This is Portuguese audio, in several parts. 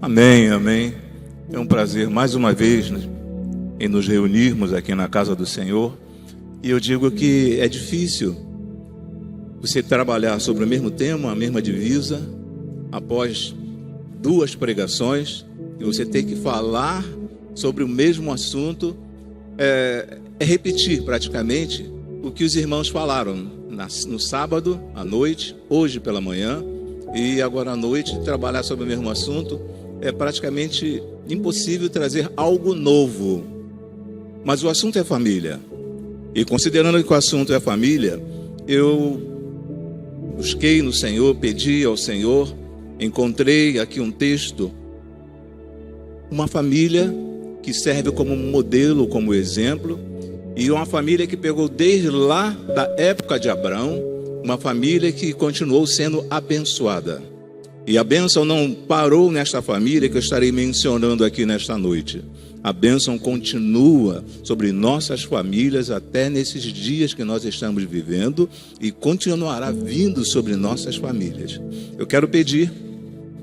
Amém, amém. É um prazer mais uma vez em nos reunirmos aqui na casa do Senhor. E eu digo que é difícil você trabalhar sobre o mesmo tema, a mesma divisa, após 2 pregações, e você ter que falar sobre o mesmo assunto, é repetir praticamente o que os irmãos falaram no sábado à noite, hoje pela manhã e agora à noite. Trabalhar sobre o mesmo assunto é praticamente impossível trazer algo novo. Mas o assunto é família. E considerando que o assunto é família, eu busquei no Senhor, pedi ao Senhor, encontrei aqui um texto, uma família que serve como modelo, como exemplo, e uma família que pegou desde lá da época de Abraão, uma família que continuou sendo abençoada. E a bênção não parou nesta família que eu estarei mencionando aqui nesta noite. A bênção continua sobre nossas famílias até nesses dias que nós estamos vivendo e continuará vindo sobre nossas famílias. Eu quero pedir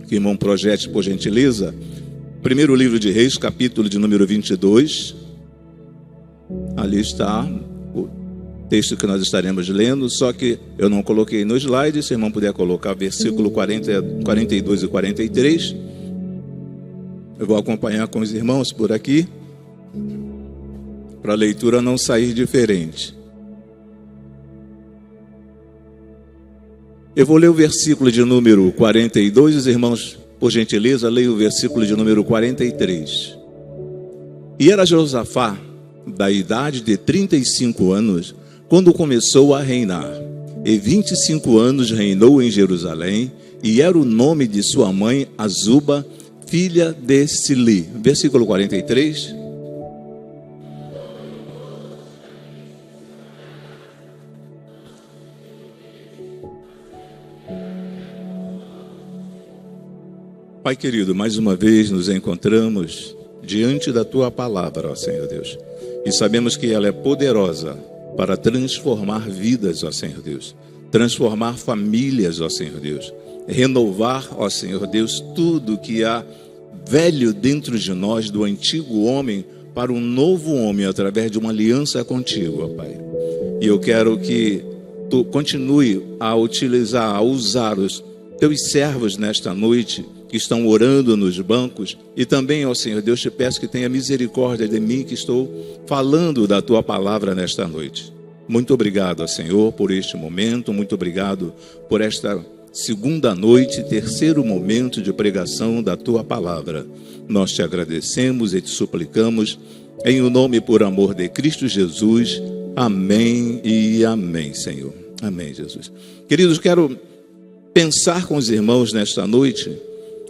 que o irmão projete, por gentileza, primeiro livro de Reis, capítulo de número 22. Ali está o texto que nós estaremos lendo, só que eu não coloquei no slide. Se o irmão puder colocar versículo 42 e 43. Eu vou acompanhar com os irmãos por aqui, para a leitura não sair diferente. Eu vou ler o versículo de número 42, os irmãos, por gentileza, leiam o versículo de número 43. E era Josafá, da idade de 35 anos, quando começou a reinar, e 25 anos reinou em Jerusalém, e era o nome de sua mãe Azuba, filha de Sili. Versículo 43. Pai querido, mais uma vez nos encontramos diante da Tua palavra, ó Senhor Deus. E sabemos que ela é poderosa para transformar vidas, ó Senhor Deus. Transformar famílias, ó Senhor Deus. Renovar, ó Senhor Deus, tudo que há velho dentro de nós, do antigo homem, para um novo homem, através de uma aliança contigo, ó Pai. E eu quero que Tu continue a utilizar, a usar os Teus servos nesta noite, que estão orando nos bancos, e também, ó Senhor Deus, te peço que tenha misericórdia de mim, que estou falando da Tua palavra nesta noite. Muito obrigado, ó Senhor, por este momento, muito obrigado por esta segunda noite, terceiro momento de pregação da Tua palavra. Nós te agradecemos e te suplicamos, em o nome e por amor de Cristo Jesus. Amém e amém, Senhor. Amém, Jesus. Queridos, quero pensar com os irmãos nesta noite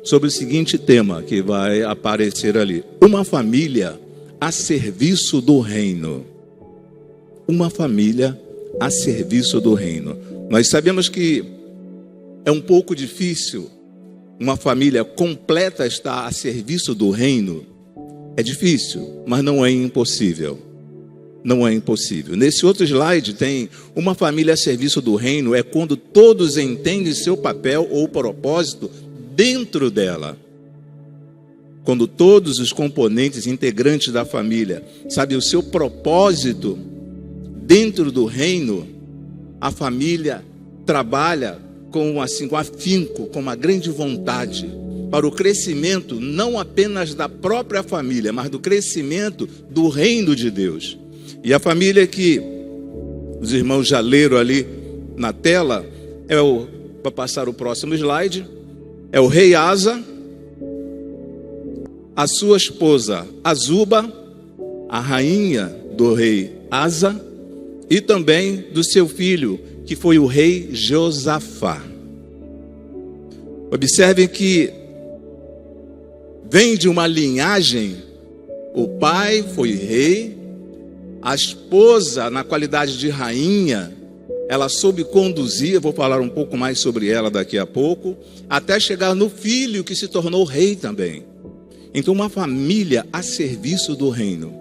sobre o seguinte tema que vai aparecer ali: uma família a serviço do reino. Uma família a serviço do reino. Nós sabemos que é um pouco difícil uma família completa estar a serviço do reino. É difícil, mas não é impossível. Não é impossível. Nesse outro slide tem uma família a serviço do reino, é quando todos entendem seu papel ou propósito dentro dela. Quando todos os componentes integrantes da família sabem o seu propósito dentro do reino, a família trabalha com afinco, com uma grande vontade, para o crescimento não apenas da própria família, mas do crescimento do reino de Deus. E a família que os irmãos já leram ali na tela, para passar o próximo slide, é o rei Asa, a sua esposa Azuba, a rainha do rei Asa, e também do seu filho, que foi o rei Josafá. Observem que vem de uma linhagem, o pai foi rei, a esposa, na qualidade de rainha, ela soube conduzir, eu vou falar um pouco mais sobre ela daqui a pouco, até chegar no filho que se tornou rei também. Então, uma família a serviço do reino.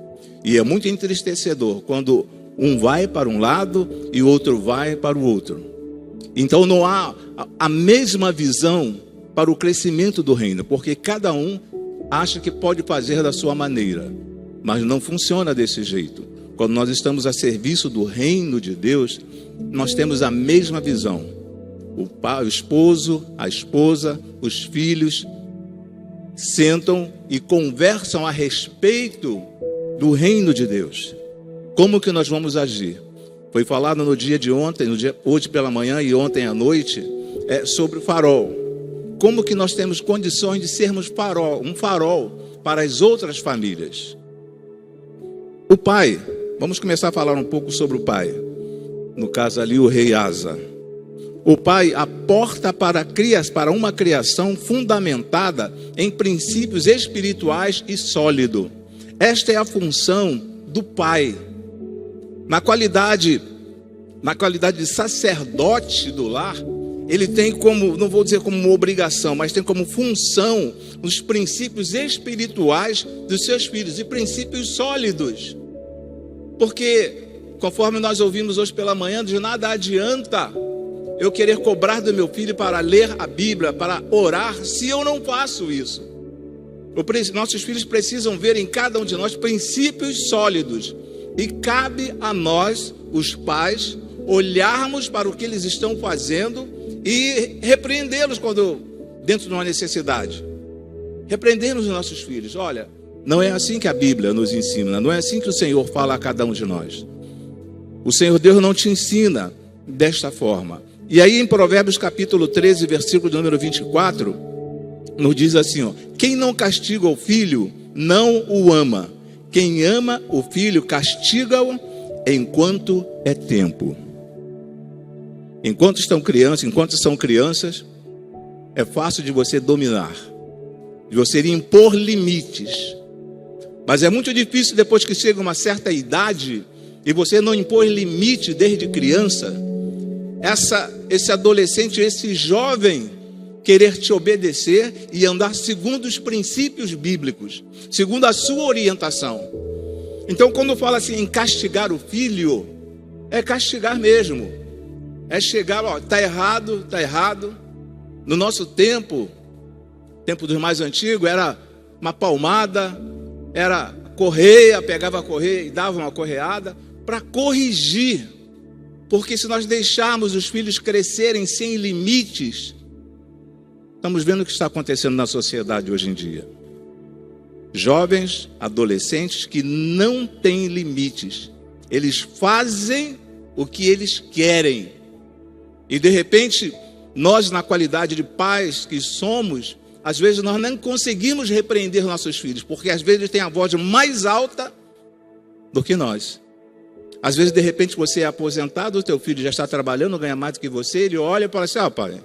E é muito entristecedor quando um vai para um lado e o outro vai para o outro. Então não há a mesma visão para o crescimento do reino, porque cada um acha que pode fazer da sua maneira, mas não funciona desse jeito. Quando nós estamos a serviço do reino de Deus, nós temos a mesma visão. O pai, o esposo, a esposa, os filhos sentam e conversam a respeito do reino de Deus. Como que nós vamos agir? Foi falado no dia de ontem, hoje pela manhã e ontem à noite, sobre o farol. Como que nós temos condições de sermos um farol para as outras famílias? O pai, vamos começar a falar um pouco sobre o pai. No caso ali, o rei Asa. O pai aporta para uma criação fundamentada em princípios espirituais e sólido. Esta é a função do pai. Na qualidade de sacerdote do lar, ele tem como, não vou dizer como uma obrigação, mas tem como função os princípios espirituais dos seus filhos e princípios sólidos. Porque, conforme nós ouvimos hoje pela manhã, de nada adianta eu querer cobrar do meu filho para ler a Bíblia, para orar, se eu não faço isso. Nossos filhos precisam ver em cada um de nós princípios sólidos. E cabe a nós, os pais, olharmos para o que eles estão fazendo e repreendê-los quando dentro de uma necessidade. Repreendemos os nossos filhos. Olha, não é assim que a Bíblia nos ensina, não é assim que o Senhor fala a cada um de nós. O Senhor Deus não te ensina desta forma. E aí em Provérbios capítulo 13, versículo de número 24, nos diz assim, ó, quem não castiga o filho, não o ama. Quem ama o filho, castiga-o enquanto é tempo. Enquanto são crianças, é fácil de você dominar, de você impor limites. Mas é muito difícil depois que chega uma certa idade e você não impõe limite desde criança, esse adolescente, esse jovem querer te obedecer e andar segundo os princípios bíblicos, segundo a sua orientação. Então, quando fala assim em castigar o filho, é castigar mesmo. É chegar, ó, tá errado. No nosso tempo dos mais antigos, era uma palmada, era correia, pegava a correia e dava uma correada para corrigir. Porque se nós deixarmos os filhos crescerem sem limites, estamos vendo o que está acontecendo na sociedade hoje em dia. Jovens, adolescentes que não têm limites. Eles fazem o que eles querem. E de repente, nós na qualidade de pais que somos, às vezes nós não conseguimos repreender nossos filhos, porque às vezes eles têm a voz mais alta do que nós. Às vezes, de repente, você é aposentado, o teu filho já está trabalhando, ganha mais do que você, ele olha e fala assim, pai,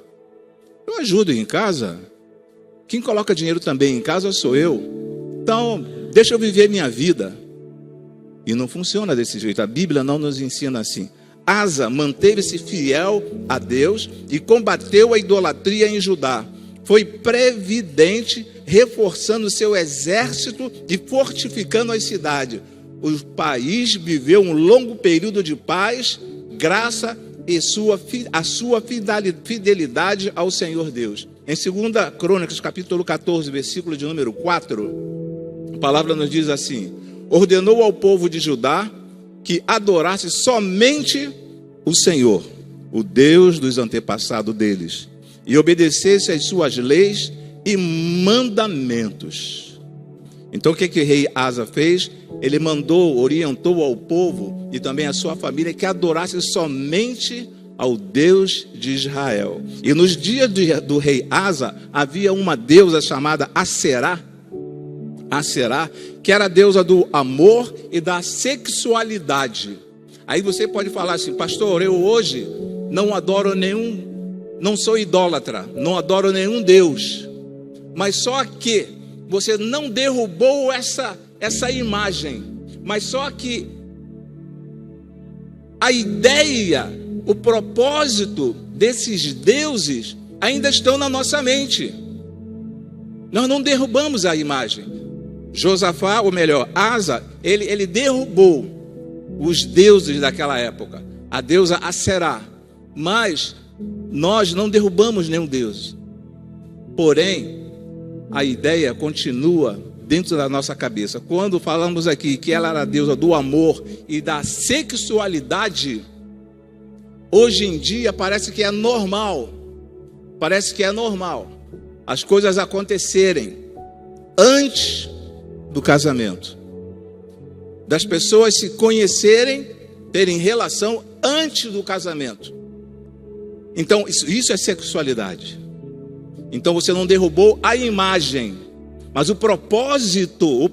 eu ajudo em casa. Quem coloca dinheiro também em casa sou eu. Então, deixa eu viver minha vida. E não funciona desse jeito. A Bíblia não nos ensina assim. Asa manteve-se fiel a Deus e combateu a idolatria em Judá. Foi previdente, reforçando seu exército e fortificando as cidades. O país viveu um longo período de paz, graça e a sua fidelidade ao Senhor Deus. Em 2 Crônicas, capítulo 14, versículo de número 4, a palavra nos diz assim: ordenou ao povo de Judá que adorasse somente o Senhor, o Deus dos antepassados deles, e obedecesse às suas leis e mandamentos. Então o que o rei Asa fez? Ele orientou ao povo e também a sua família que adorasse somente ao Deus de Israel. E nos dias do rei Asa, havia uma deusa chamada Aserá, que era a deusa do amor e da sexualidade. Aí você pode falar assim, pastor, eu hoje não sou idólatra, não adoro nenhum Deus. Mas só que você não derrubou essa imagem, mas só que a ideia, o propósito desses deuses ainda estão na nossa mente. Nós não derrubamos a imagem. Josafá, ou melhor, Asa, ele derrubou os deuses daquela época, a deusa Aserá, mas nós não derrubamos nenhum deus. Porém, a ideia continua dentro da nossa cabeça. Quando falamos aqui que ela era a deusa do amor e da sexualidade, hoje em dia parece que é normal. Parece que é normal as coisas acontecerem antes do casamento. Das pessoas se conhecerem, terem relação antes do casamento. Então, isso é sexualidade. Então você não derrubou a imagem, mas o propósito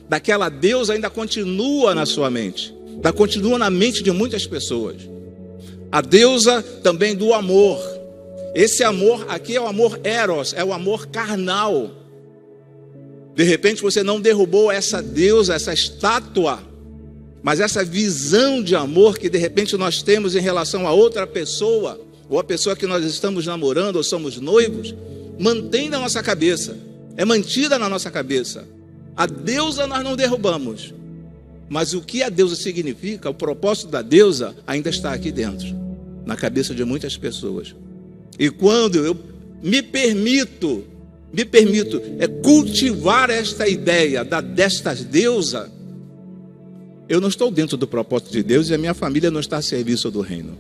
daquela deusa ainda continua na sua mente, ainda continua na mente de muitas pessoas. A deusa também do amor. Esse amor aqui é o amor eros, é o amor carnal. De repente você não derrubou essa deusa, essa estátua, mas essa visão de amor que de repente nós temos em relação a outra pessoa, ou a pessoa que nós estamos namorando ou somos noivos, mantém na nossa cabeça, é mantida na nossa cabeça. A deusa nós não derrubamos, mas o que a deusa significa, o propósito da deusa ainda está aqui dentro, na cabeça de muitas pessoas. E quando eu me permito cultivar esta ideia desta deusa, eu não estou dentro do propósito de Deus e a minha família não está a serviço do reino.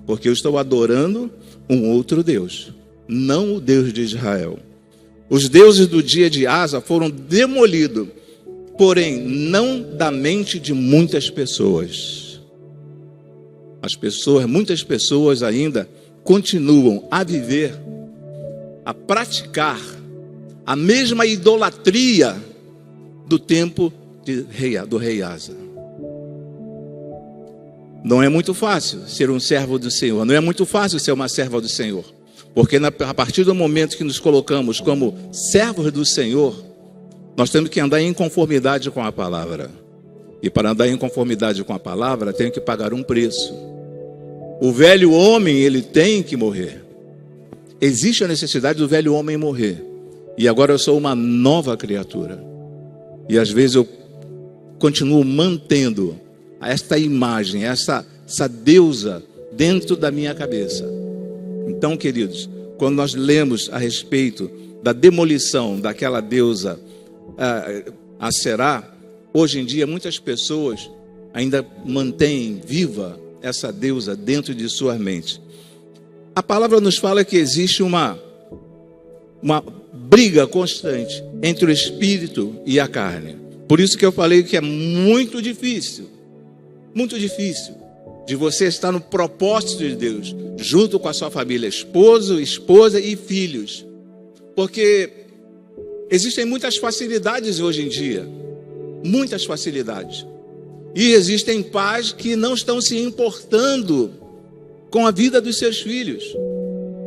Porque eu estou adorando um outro Deus, não o Deus de Israel. Os deuses do dia de Asa foram demolidos, porém não da mente de muitas pessoas. Muitas pessoas ainda continuam a viver, a praticar a mesma idolatria do tempo do rei Asa. Não é muito fácil ser um servo do Senhor, não é muito fácil ser uma serva do Senhor, porque a partir do momento que nos colocamos como servos do Senhor, nós temos que andar em conformidade com a palavra, e para andar em conformidade com a palavra, tem que pagar um preço. O velho homem, ele tem que morrer. Existe a necessidade do velho homem morrer, e agora eu sou uma nova criatura, e às vezes eu continuo mantendo esta imagem, essa deusa dentro da minha cabeça. Então, queridos, quando nós lemos a respeito da demolição daquela deusa Aserá, hoje em dia muitas pessoas ainda mantêm viva essa deusa dentro de sua mente. A palavra nos fala que existe uma briga constante entre o espírito e a carne. Por isso que eu falei que é muito difícil de você estar no propósito de Deus, junto com a sua família, esposo, esposa e filhos. Porque existem muitas facilidades hoje em dia, muitas facilidades. E existem pais que não estão se importando com a vida dos seus filhos.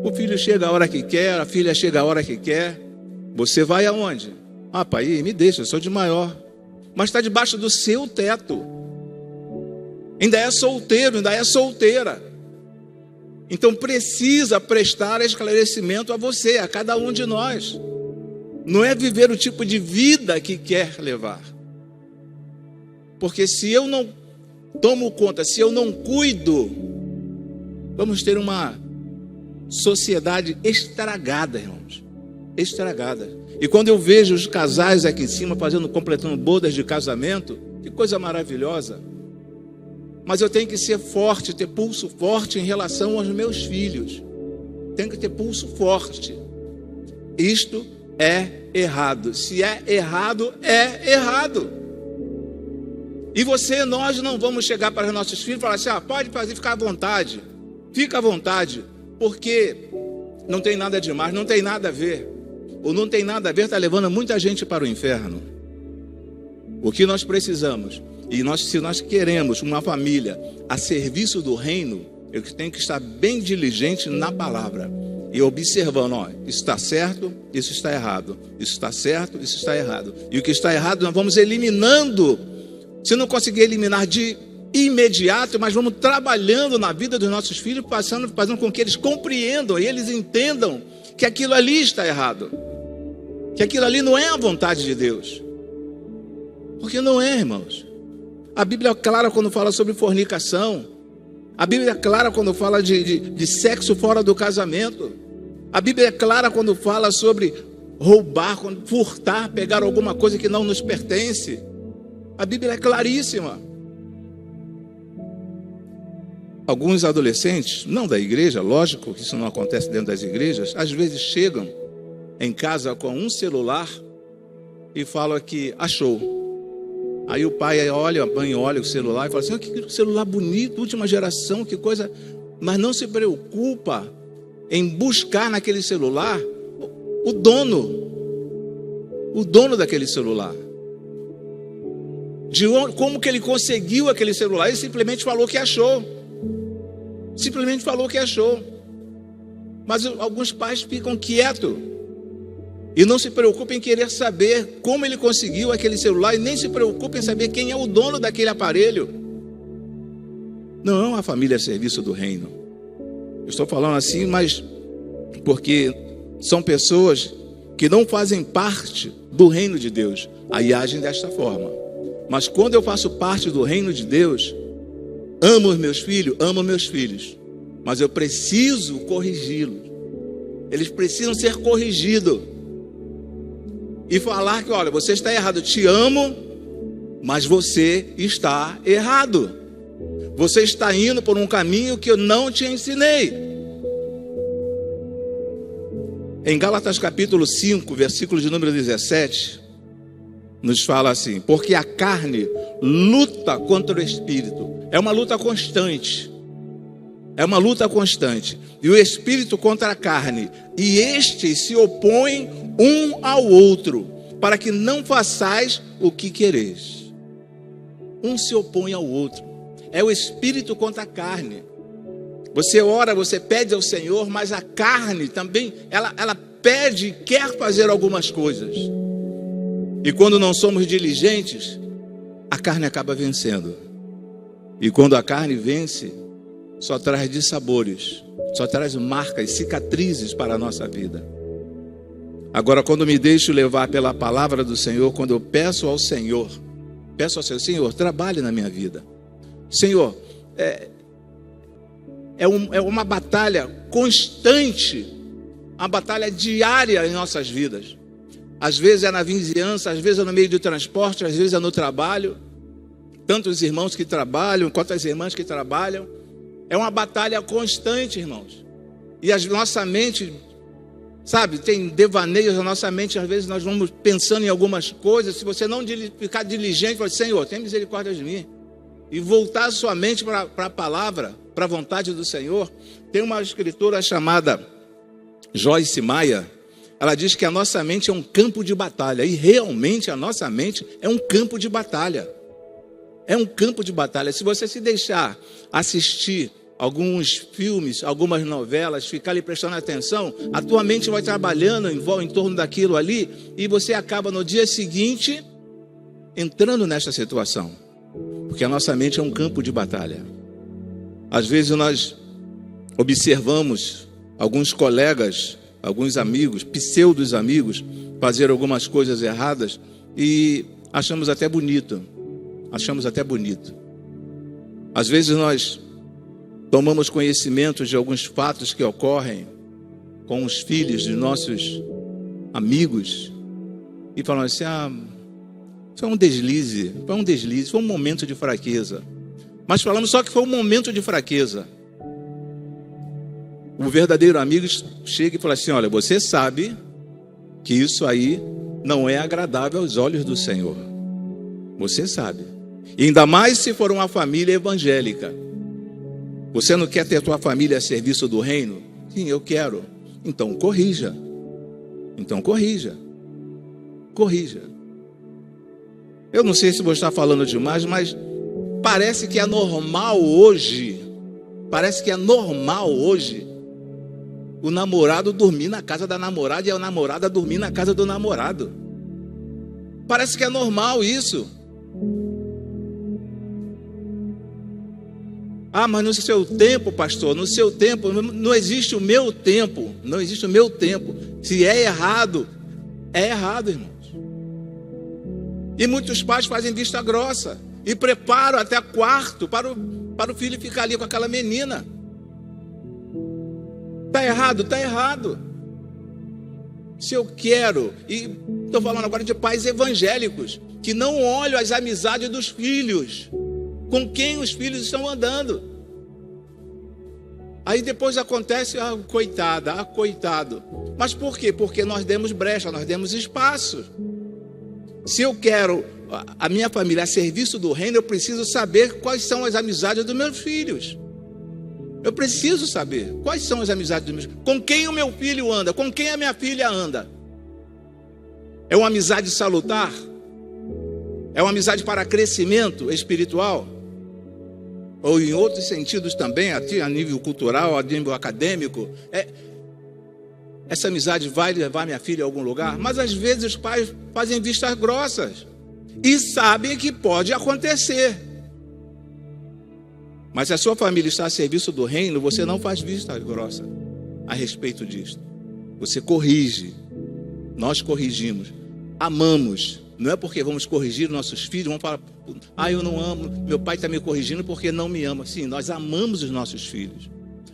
O filho chega a hora que quer, a filha chega a hora que quer. Você vai aonde? Ah, pai, me deixa, eu sou de maior. Mas está debaixo do seu teto. Ainda é solteiro, ainda é solteira. Então precisa prestar esclarecimento a você, a cada um de nós. Não é viver o tipo de vida que quer levar. Porque se eu não tomo conta, se eu não cuido, vamos ter uma sociedade estragada, irmãos. Estragada. E quando eu vejo os casais aqui em cima completando bodas de casamento, que coisa maravilhosa. Mas eu tenho que ser forte, ter pulso forte em relação aos meus filhos. Tenho que ter pulso forte. Isto é errado. Se é errado, é errado. E nós não vamos chegar para os nossos filhos e falar assim, pode fazer, fica à vontade. Fica à vontade, porque não tem nada demais, não tem nada a ver. Ou não tem nada a ver, está levando muita gente para o inferno. O que nós precisamos... E se nós queremos uma família a serviço do reino, eu tenho que estar bem diligente na palavra. E observando, isso está certo, isso está errado. Isso está certo, isso está errado. E o que está errado nós vamos eliminando. Se não conseguir eliminar de imediato, mas vamos trabalhando na vida dos nossos filhos, fazendo com que eles compreendam e eles entendam que aquilo ali está errado. Que aquilo ali não é a vontade de Deus. Porque não é, irmãos. A Bíblia é clara quando fala sobre fornicação. A Bíblia é clara quando fala de sexo fora do casamento. A Bíblia é clara quando fala sobre roubar, furtar, pegar alguma coisa que não nos pertence. A Bíblia é claríssima. Alguns adolescentes, não da igreja, lógico que isso não acontece dentro das igrejas, às vezes chegam em casa com um celular e falam que achou. Aí o pai olha, a mãe olha o celular e fala assim: que celular bonito, última geração, que coisa. Mas não se preocupa em buscar naquele celular o dono daquele celular. Como que ele conseguiu aquele celular? Ele simplesmente falou que achou. Mas alguns pais ficam quietos e não se preocupam em querer saber como ele conseguiu aquele celular, e nem se preocupam em saber quem é o dono daquele aparelho. Não é uma família a serviço do reino. Eu estou falando assim, mas porque são pessoas que não fazem parte do reino de Deus, aí agem desta forma. Mas quando eu faço parte do reino de Deus, amo os meus filhos, mas eu preciso corrigi-los. Eles precisam ser corrigidos. E falar que, olha, você está errado, eu te amo, mas você está errado. Você está indo por um caminho que eu não te ensinei. Em Gálatas capítulo 5, versículo de número 17, nos fala assim: porque a carne luta contra o espírito. É uma luta constante. E o espírito contra a carne. E estes se opõem um ao outro, para que não façais o que quereis. Um se opõe ao outro. É o espírito contra a carne. Você ora, você pede ao Senhor, mas a carne também, ela pede e quer fazer algumas coisas. E quando não somos diligentes, a carne acaba vencendo. E quando a carne vence, só traz dissabores, só traz marcas, cicatrizes para a nossa vida. Agora, quando me deixo levar pela palavra do Senhor, quando eu peço ao Senhor, Senhor, trabalhe na minha vida. Senhor, é uma batalha constante, uma batalha diária em nossas vidas. Às vezes é na vizinhança, às vezes é no meio do transporte, às vezes é no trabalho. Tanto os irmãos que trabalham, quanto as irmãs que trabalham. É uma batalha constante, irmãos. E a nossa mente, sabe, tem devaneios na nossa mente. Às vezes nós vamos pensando em algumas coisas. Se você não ficar diligente, falar: Senhor, tem misericórdia de mim. E voltar a sua mente para a palavra, para a vontade do Senhor. Tem uma escritora chamada Joyce Meyer. Ela diz que a nossa mente é um campo de batalha. E realmente a nossa mente é um campo de batalha. É um campo de batalha. Se você se deixar assistir alguns filmes, algumas novelas, ficar ali prestando atenção, a tua mente vai trabalhando em torno daquilo ali, e você acaba no dia seguinte entrando nessa situação. Porque a nossa mente é um campo de batalha. Às vezes nós observamos alguns colegas, alguns amigos, pseudos amigos, fazer algumas coisas erradas e achamos até bonito. Às vezes nós tomamos conhecimento de alguns fatos que ocorrem com os filhos de nossos amigos e falamos assim: foi um deslize, foi um momento de fraqueza. Mas falamos só que foi um momento de fraqueza. O verdadeiro amigo chega e fala assim: olha, você sabe que isso aí não é agradável aos olhos do Senhor. Você sabe. E ainda mais se for uma família evangélica. Você não quer ter a tua família a serviço do reino? Sim, eu quero. Então corrija. Eu não sei se vou estar falando demais, mas parece que é normal hoje o namorado dormir na casa da namorada e a namorada dormir na casa do namorado. Parece que é normal isso. Mas no seu tempo, pastor, no seu tempo, não existe o meu tempo. Não existe o meu tempo. Se é errado, irmãos. E muitos pais fazem vista grossa e preparam até quarto para o filho ficar ali com aquela menina. Está errado? Se eu quero, e estou falando agora de pais evangélicos, que não olham as amizades dos filhos, com quem os filhos estão andando. Aí depois acontece, coitada, coitado. Mas por quê? Porque nós demos brecha, nós demos espaço. Se eu quero a minha família a serviço do reino, eu preciso saber quais são as amizades dos meus filhos. Eu preciso saber quais são as amizades dos meus filhos. Com quem o meu filho anda, com quem a minha filha anda. É uma amizade salutar? É uma amizade para crescimento espiritual? Ou em outros sentidos também, a nível cultural, a nível acadêmico? Essa amizade vai levar minha filha a algum lugar? Mas às vezes os pais fazem vistas grossas e sabem que pode acontecer. Mas se a sua família está a serviço do reino, você não faz vista grossa a respeito disso. Você corrige. Nós corrigimos. Amamos. Não é porque vamos corrigir nossos filhos, vamos falar, eu não amo, meu pai está me corrigindo porque não me ama. Sim, nós amamos os nossos filhos.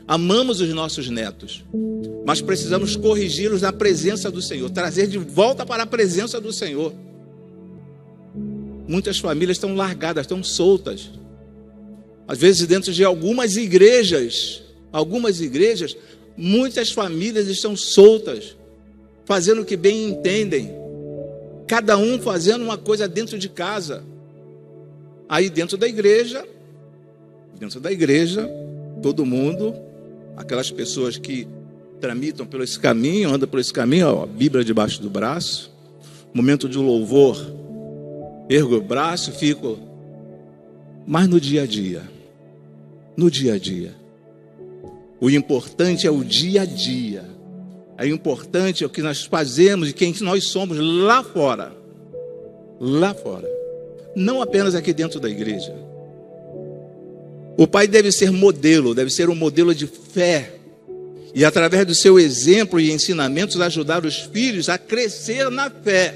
Amamos os nossos netos. Mas precisamos corrigi-los na presença do Senhor. Trazer de volta para a presença do Senhor. Muitas famílias estão largadas, estão soltas. Às vezes dentro de algumas igrejas, muitas famílias estão soltas, fazendo o que bem entendem, cada um fazendo uma coisa dentro de casa. Aí dentro da igreja, todo mundo, aquelas pessoas que tramitam por esse caminho, andam por esse caminho, a Bíblia debaixo do braço, momento de louvor, ergo o braço, fico, mas no dia a dia, o importante é o dia a dia, o importante é o que nós fazemos e quem nós somos lá fora, não apenas aqui dentro da igreja. O pai deve ser modelo, deve ser um modelo de fé, e através do seu exemplo e ensinamentos ajudar os filhos a crescer na fé.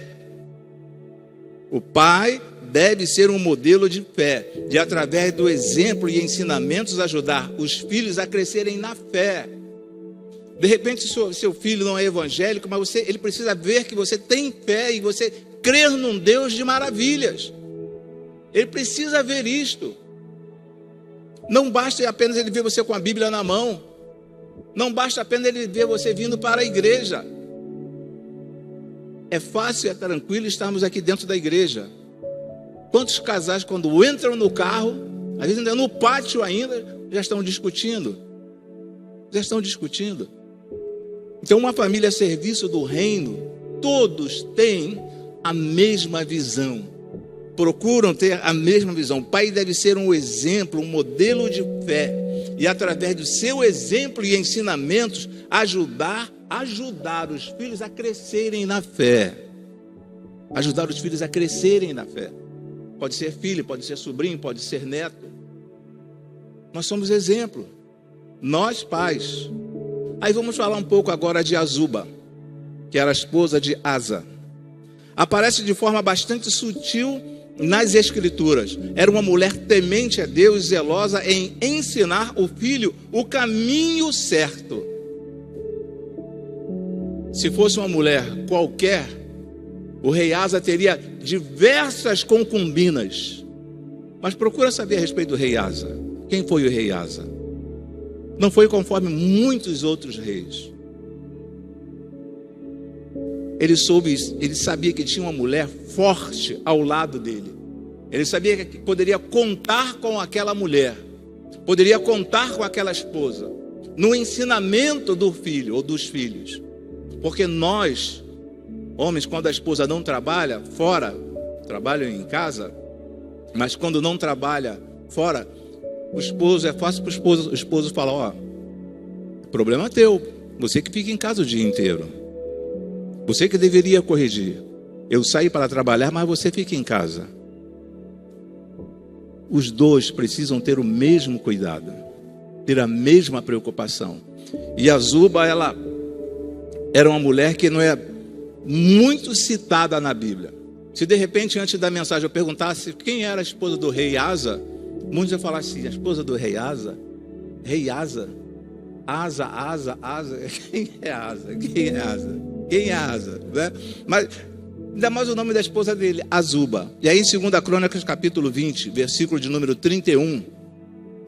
O pai deve ser um modelo de fé, e através do exemplo e ensinamentos ajudar os filhos a crescerem na fé. De repente seu filho não é evangélico, mas ele precisa ver que você tem fé e você crê num Deus de maravilhas. Ele precisa ver isto. Não basta apenas ele ver você com a Bíblia na mão. Não basta apenas ele ver você vindo para a igreja. É fácil, é tranquilo estarmos aqui dentro da igreja. Quantos casais, quando entram no carro, às vezes ainda no pátio ainda, já estão discutindo. Então, uma família a serviço do reino, todos têm a mesma visão. Procuram ter a mesma visão. O pai deve ser um exemplo, um modelo de fé. E através do seu exemplo e ensinamentos, ajudar os filhos a crescerem na fé. Ajudar os filhos a crescerem na fé. Pode ser filho, pode ser sobrinho, pode ser neto. Nós somos exemplo. Nós, pais. Aí vamos falar um pouco agora de Azuba, que era a esposa de Asa. Aparece de forma bastante sutil nas Escrituras. Era uma mulher temente a Deus, zelosa em ensinar o filho o caminho certo. Se fosse uma mulher qualquer, o rei Asa teria diversas concubinas. Mas procura saber a respeito do rei Asa. Quem foi o rei Asa? Não foi conforme muitos outros reis. Ele sabia que tinha uma mulher forte ao lado dele. Ele sabia que poderia contar com aquela mulher, poderia contar com aquela esposa, no ensinamento do filho ou dos filhos. Porque nós, homens, quando a esposa não trabalha fora, trabalham em casa, mas quando não trabalha fora, o esposo, é fácil para o esposo falar, problema teu, você que fica em casa o dia inteiro. Você que deveria corrigir. Eu saí para trabalhar, mas você fica em casa. Os dois precisam ter o mesmo cuidado, ter a mesma preocupação. E a Azuba, ela era uma mulher que não é muito citada na Bíblia. Se de repente, antes da mensagem, eu perguntasse quem era a esposa do rei Asa, muitos iam falar assim, a esposa do rei Asa? Rei Asa? Asa. Quem é Asa? Quem é Asa? Né? Mas ainda mais o nome da esposa dele, Azuba. E aí em 2 Crônicas, capítulo 20, versículo de número 31.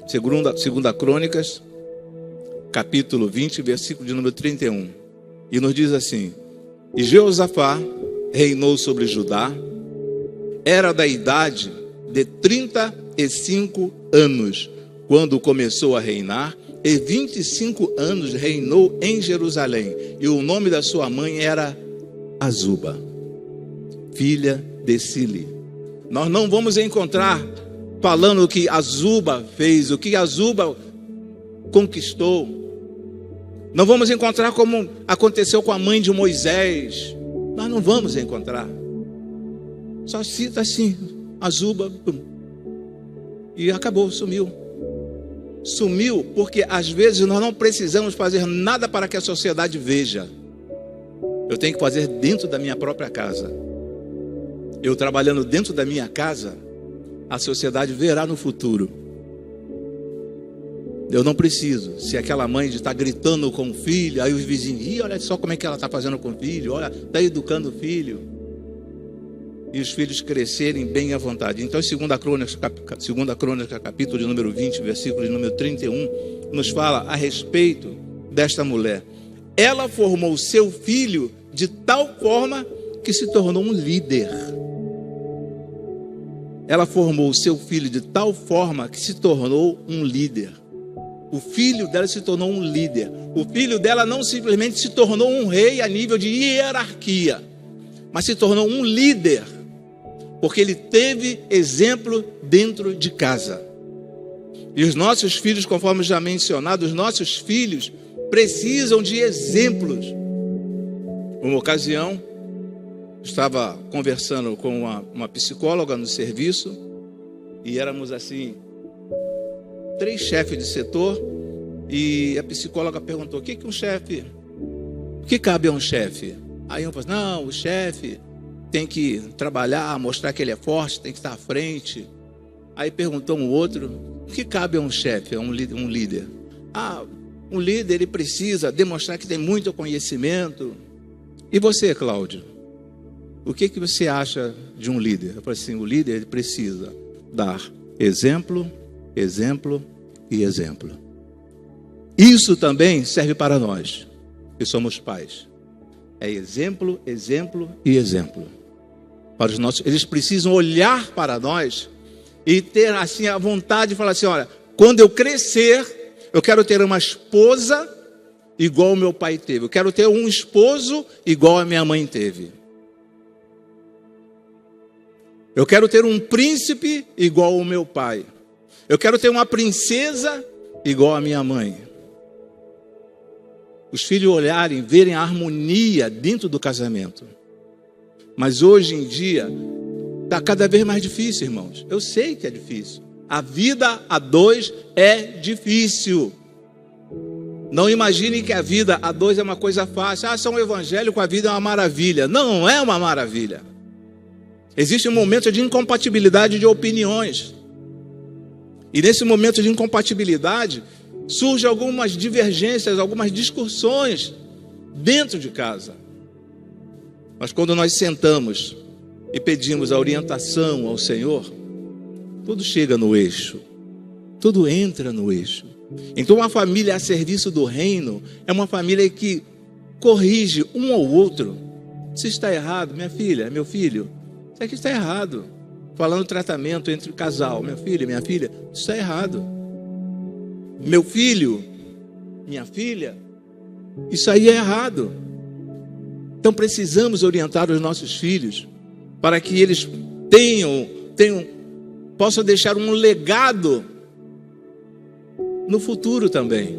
2 Crônicas, capítulo 20, versículo de número 31. E nos diz assim: e Jeosafá reinou sobre Judá, era da idade de 35 anos, quando começou a reinar, e 25 anos reinou em Jerusalém. E o nome da sua mãe era Azuba, filha de Sili. Nós não vamos encontrar falando o que Azuba fez, o que Azuba conquistou. Não vamos encontrar como aconteceu com a mãe de Moisés. Nós não vamos encontrar. Só cita assim, Azuba, e acabou, sumiu. Sumiu porque às vezes nós não precisamos fazer nada para que a sociedade veja. Eu tenho que fazer dentro da minha própria casa. Eu trabalhando dentro da minha casa, a sociedade verá no futuro. Eu não preciso. Se aquela mãe está gritando com o filho, aí os vizinhos, olha só como é que ela está fazendo com o filho, olha, está educando o filho. E os filhos crescerem bem à vontade. Então, 2 Crônicas, capítulo de número 20, versículo de número 31, nos fala a respeito desta mulher. Ela formou seu filho de tal forma que se tornou um líder. Ela formou seu filho de tal forma que se tornou um líder. O filho dela se tornou um líder. O filho dela não simplesmente se tornou um rei a nível de hierarquia, mas se tornou um líder, porque ele teve exemplo dentro de casa. E os nossos filhos, conforme já mencionado, os nossos filhos precisam de exemplos. Uma ocasião, estava conversando com uma psicóloga no serviço, e éramos assim, 3 chefes de setor, e a psicóloga perguntou: o que cabe a um chefe? Aí um falou: não, o chefe tem que trabalhar, mostrar que ele é forte, tem que estar à frente. Aí perguntou um outro: o que cabe a um chefe, a um líder? Um líder, ele precisa demonstrar que tem muito conhecimento. E você, Cláudio? O que você acha de um líder? Eu falei assim: o líder, ele precisa dar exemplo, exemplo e exemplo. Isso também serve para nós, que somos pais. É exemplo, exemplo e exemplo. Para os nossos, eles precisam olhar para nós e ter assim a vontade de falar assim: olha, quando eu crescer, eu quero ter uma esposa igual o meu pai teve. Eu quero ter um esposo igual a minha mãe teve. Eu quero ter um príncipe igual o meu pai. Eu quero ter uma princesa igual a minha mãe. Os filhos olharem, verem a harmonia dentro do casamento. Mas hoje em dia, está cada vez mais difícil, irmãos. Eu sei que é difícil. A vida a 2 é difícil. Não imagine que a vida a 2 é uma coisa fácil. São evangélicos, a vida é uma maravilha. Não é uma maravilha. Existe um momento de incompatibilidade de opiniões. E nesse momento de incompatibilidade, surgem algumas divergências, algumas discussões dentro de casa. Mas quando nós sentamos e pedimos a orientação ao Senhor, tudo chega no eixo, tudo entra no eixo. Então uma família a serviço do reino é uma família que corrige um ao outro. Se está errado, minha filha, meu filho, isso aqui está errado. Falando tratamento entre o casal, meu filho, minha filha, isso está errado. Meu filho, minha filha, isso aí é errado. Então precisamos orientar os nossos filhos para que eles possam deixar um legado no futuro também.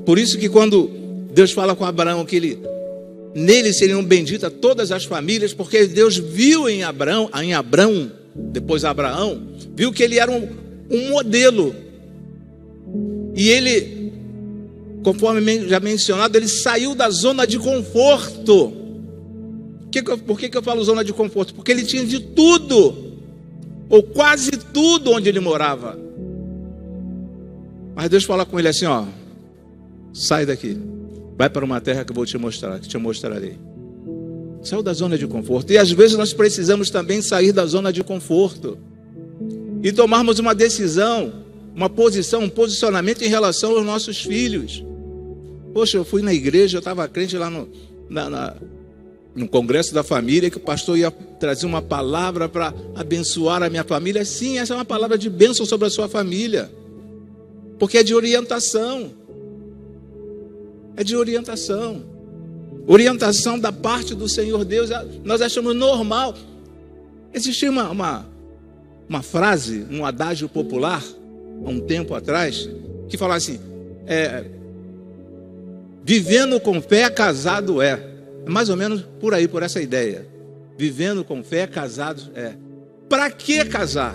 Por isso que quando Deus fala com Abraão que nele seriam benditas todas as famílias, porque Deus viu em Abraão, depois Abraão, viu que ele era um modelo. E ele, conforme já mencionado, ele saiu da zona de conforto. Por que eu falo zona de conforto? Porque ele tinha de tudo, ou quase tudo onde ele morava. Mas Deus fala com ele assim: sai daqui, Vai para uma terra que eu vou te mostrar, que te mostrarei. Saiu da zona de conforto. E às vezes nós precisamos também sair da zona de conforto e tomarmos uma decisão, uma posição, um posicionamento em relação aos nossos filhos. Poxa, eu fui na igreja, eu estava crente lá no congresso da família, que o pastor ia trazer uma palavra para abençoar a minha família. Sim, essa é uma palavra de bênção sobre a sua família, porque é de orientação. É de orientação. Orientação da parte do Senhor Deus. Nós achamos normal. Existia uma frase, um adágio popular, há um tempo atrás, que falava assim, vivendo com fé, casado é. Mais ou menos por aí, por essa ideia. Vivendo com fé, casado é. Para que casar?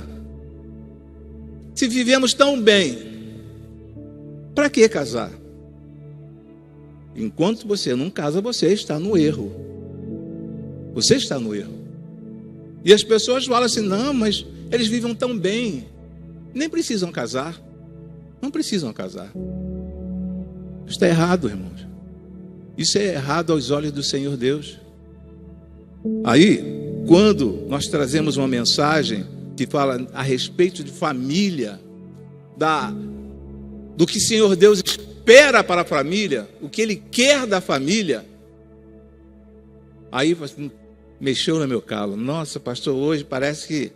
Se vivemos tão bem, para que casar? Enquanto você não casa, você está no erro. Você está no erro. E as pessoas falam assim, não, mas eles vivem tão bem. Nem precisam casar. Não precisam casar. Isso está errado, irmãos. Isso é errado aos olhos do Senhor Deus. Aí, quando nós trazemos uma mensagem que fala a respeito de família, do que o Senhor Deus espera para a família, o que Ele quer da família, aí mexeu no meu calo. Nossa, pastor, hoje parece que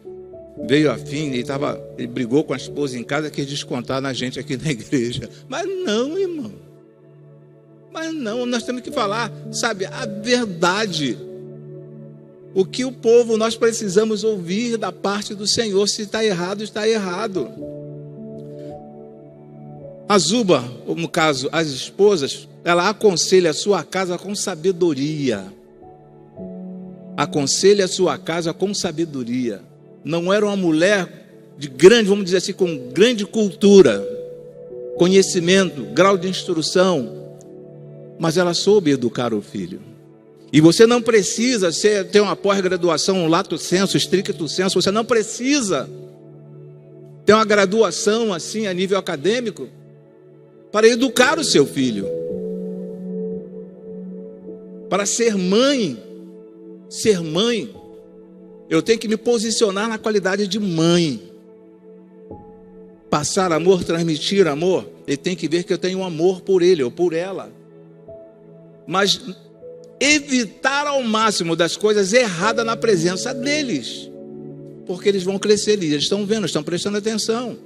veio a fim, ele brigou com a esposa em casa, quis descontar na gente aqui na igreja. Mas não, irmão. Mas não, nós temos que falar, sabe, a verdade. O que o povo, nós precisamos ouvir da parte do Senhor. Se está errado, está errado. A Zuba, ou no caso, as esposas, ela aconselha a sua casa com sabedoria. Aconselha a sua casa com sabedoria. Não era uma mulher de grande, vamos dizer assim, com grande cultura, conhecimento, grau de instrução, mas ela soube educar o filho. E você não precisa ter uma pós-graduação, um lato sensu, stricto sensu, você não precisa ter uma graduação assim a nível acadêmico para educar o seu filho. Para ser mãe, eu tenho que me posicionar na qualidade de mãe. Passar amor, transmitir amor, ele tem que ver que eu tenho amor por ele ou por ela. Mas evitar ao máximo das coisas erradas na presença deles, porque eles vão crescer ali, eles estão vendo, estão prestando atenção.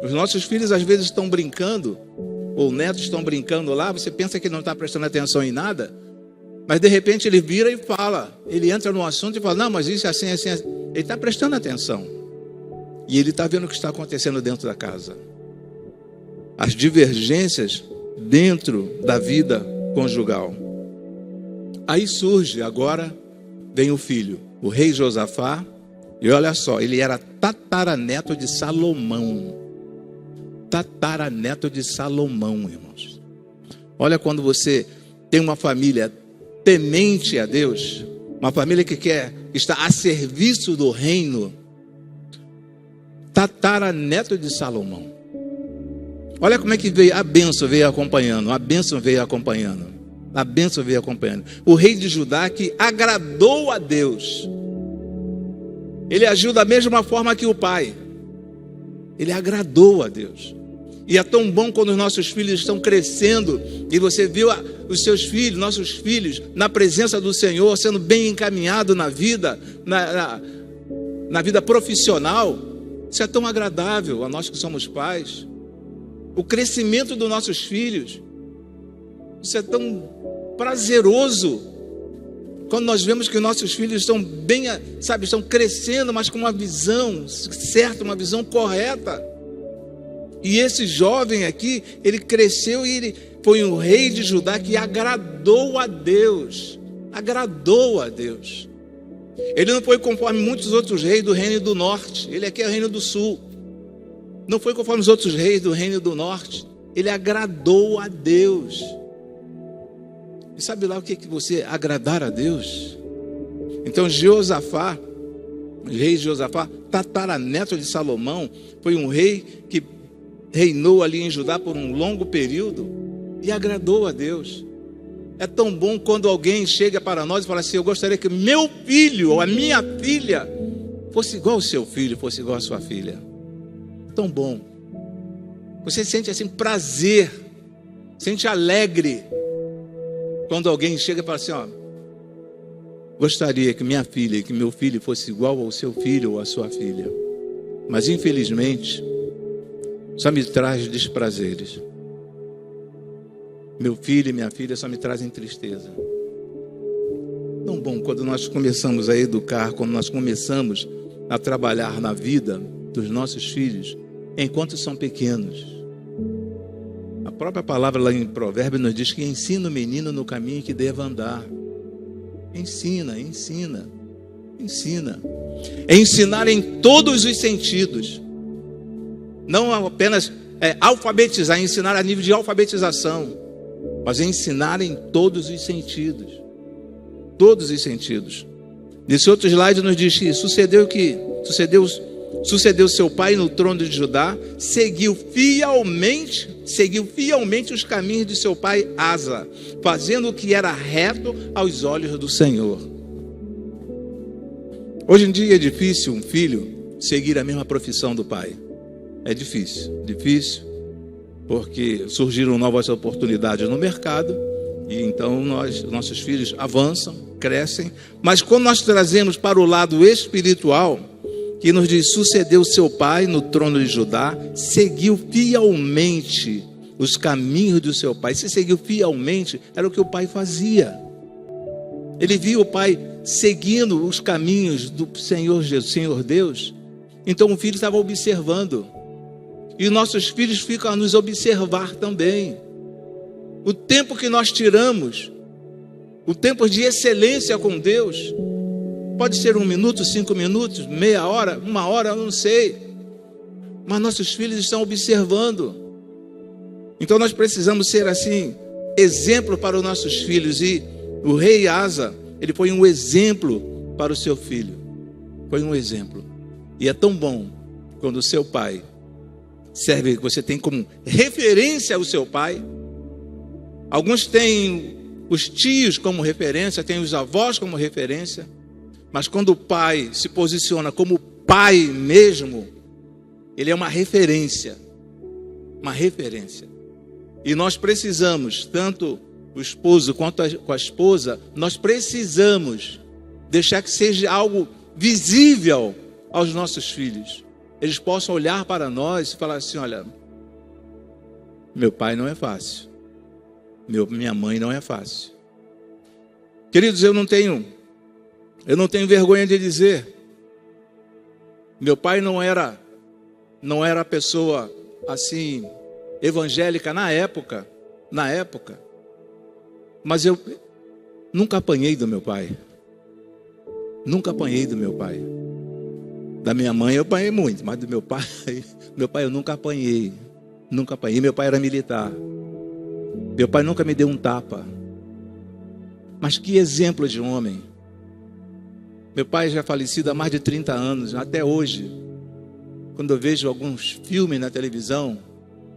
Os nossos filhos às vezes estão brincando, ou netos estão brincando lá, você pensa que não está prestando atenção em nada, mas de repente ele vira e fala, ele entra no assunto e fala, não, mas isso é assim, assim, assim. Ele está prestando atenção, e ele está vendo o que está acontecendo dentro da casa. As divergências dentro da vida conjugal. Aí surge, agora vem o filho, o rei Josafá, e olha só, ele era tataraneto de Salomão. Tataraneto de Salomão, irmãos. Olha, quando você tem uma família temente a Deus, uma família que está a serviço do reino, tataraneto de Salomão. Olha como é que veio, a bênção veio acompanhando, a bênção veio acompanhando, a bênção veio acompanhando. O rei de Judá que agradou a Deus, ele agiu da mesma forma que o pai, ele agradou a Deus. E é tão bom quando os nossos filhos estão crescendo e você viu os seus filhos, nossos filhos, na presença do Senhor, sendo bem encaminhado na vida, na vida profissional. Isso é tão agradável a nós que somos pais. O crescimento dos nossos filhos, isso é tão prazeroso quando nós vemos que nossos filhos estão bem, sabe, estão crescendo, mas com uma visão certa, uma visão correta. E esse jovem aqui, ele cresceu e ele foi um rei de Judá que agradou a Deus. Agradou a Deus. Ele não foi conforme muitos outros reis do reino do norte. Ele aqui é o reino do sul. Não foi conforme os outros reis do reino do norte. Ele agradou a Deus. E sabe lá o que é que você agradar a Deus? Então Josafá, o rei Josafá, tataraneto de Salomão, foi um rei que reinou ali em Judá por um longo período. e agradou a Deus. É tão bom quando alguém chega para nós e fala assim: eu gostaria que meu filho ou a minha filha fosse igual ao seu filho, fosse igual à sua filha. Tão bom. Você sente assim prazer, sente alegre quando alguém chega e fala assim: ó, gostaria que minha filha, que meu filho fosse igual ao seu filho ou à sua filha. Mas infelizmente só me traz desprazeres. Meu filho e minha filha só me trazem tristeza. Tão bom quando nós começamos a educar, quando nós começamos a trabalhar na vida dos nossos filhos, enquanto são pequenos. A própria palavra lá em Provérbios nos diz que ensina o menino no caminho que deva andar. Ensina. É ensinar em todos os sentidos. Não apenas alfabetizar, ensinar a nível de alfabetização, mas é ensinar em todos os sentidos. Todos os sentidos. Nesse outro slide nos diz que sucedeu seu pai no trono de Judá, seguiu fielmente os caminhos de seu pai Asa, fazendo o que era reto aos olhos do Senhor. Hoje em dia é difícil um filho seguir a mesma profissão do pai. É difícil, porque surgiram novas oportunidades no mercado, e então nossos filhos avançam, crescem, mas quando nós trazemos para o lado espiritual, que nos diz: sucedeu seu pai no trono de Judá, seguiu fielmente os caminhos do seu pai. Se seguiu fielmente, era o que o pai fazia. Ele viu o pai seguindo os caminhos do Senhor Jesus, Senhor Deus. Então o filho estava observando. E nossos filhos ficam a nos observar também. O tempo que nós tiramos, o tempo de excelência com Deus, pode ser 1 minuto, 5 minutos, meia hora, 1 hora, eu não sei. Mas nossos filhos estão observando. Então nós precisamos ser assim, exemplo para os nossos filhos. E o rei Asa, ele foi um exemplo para o seu filho. Foi um exemplo. E é tão bom quando o seu pai serve, você tem como referência o seu pai. Alguns têm os tios como referência, têm os avós como referência. Mas quando o pai se posiciona como pai mesmo, ele é uma referência. Uma referência. E nós precisamos, tanto o esposo quanto com a esposa, nós precisamos deixar que seja algo visível aos nossos filhos. Eles possam olhar para nós e falar assim: olha, meu pai não é fácil. Minha mãe não é fácil. Queridos, eu não tenho vergonha de dizer. Meu pai não era pessoa assim evangélica na época. Mas eu nunca apanhei do meu pai. Da minha mãe eu apanhei muito, mas do meu pai eu nunca apanhei. Meu pai era militar. Meu pai nunca me deu um tapa. Mas que exemplo de homem. Meu pai já é falecido há mais de 30 anos, até hoje. Quando eu vejo alguns filmes na televisão,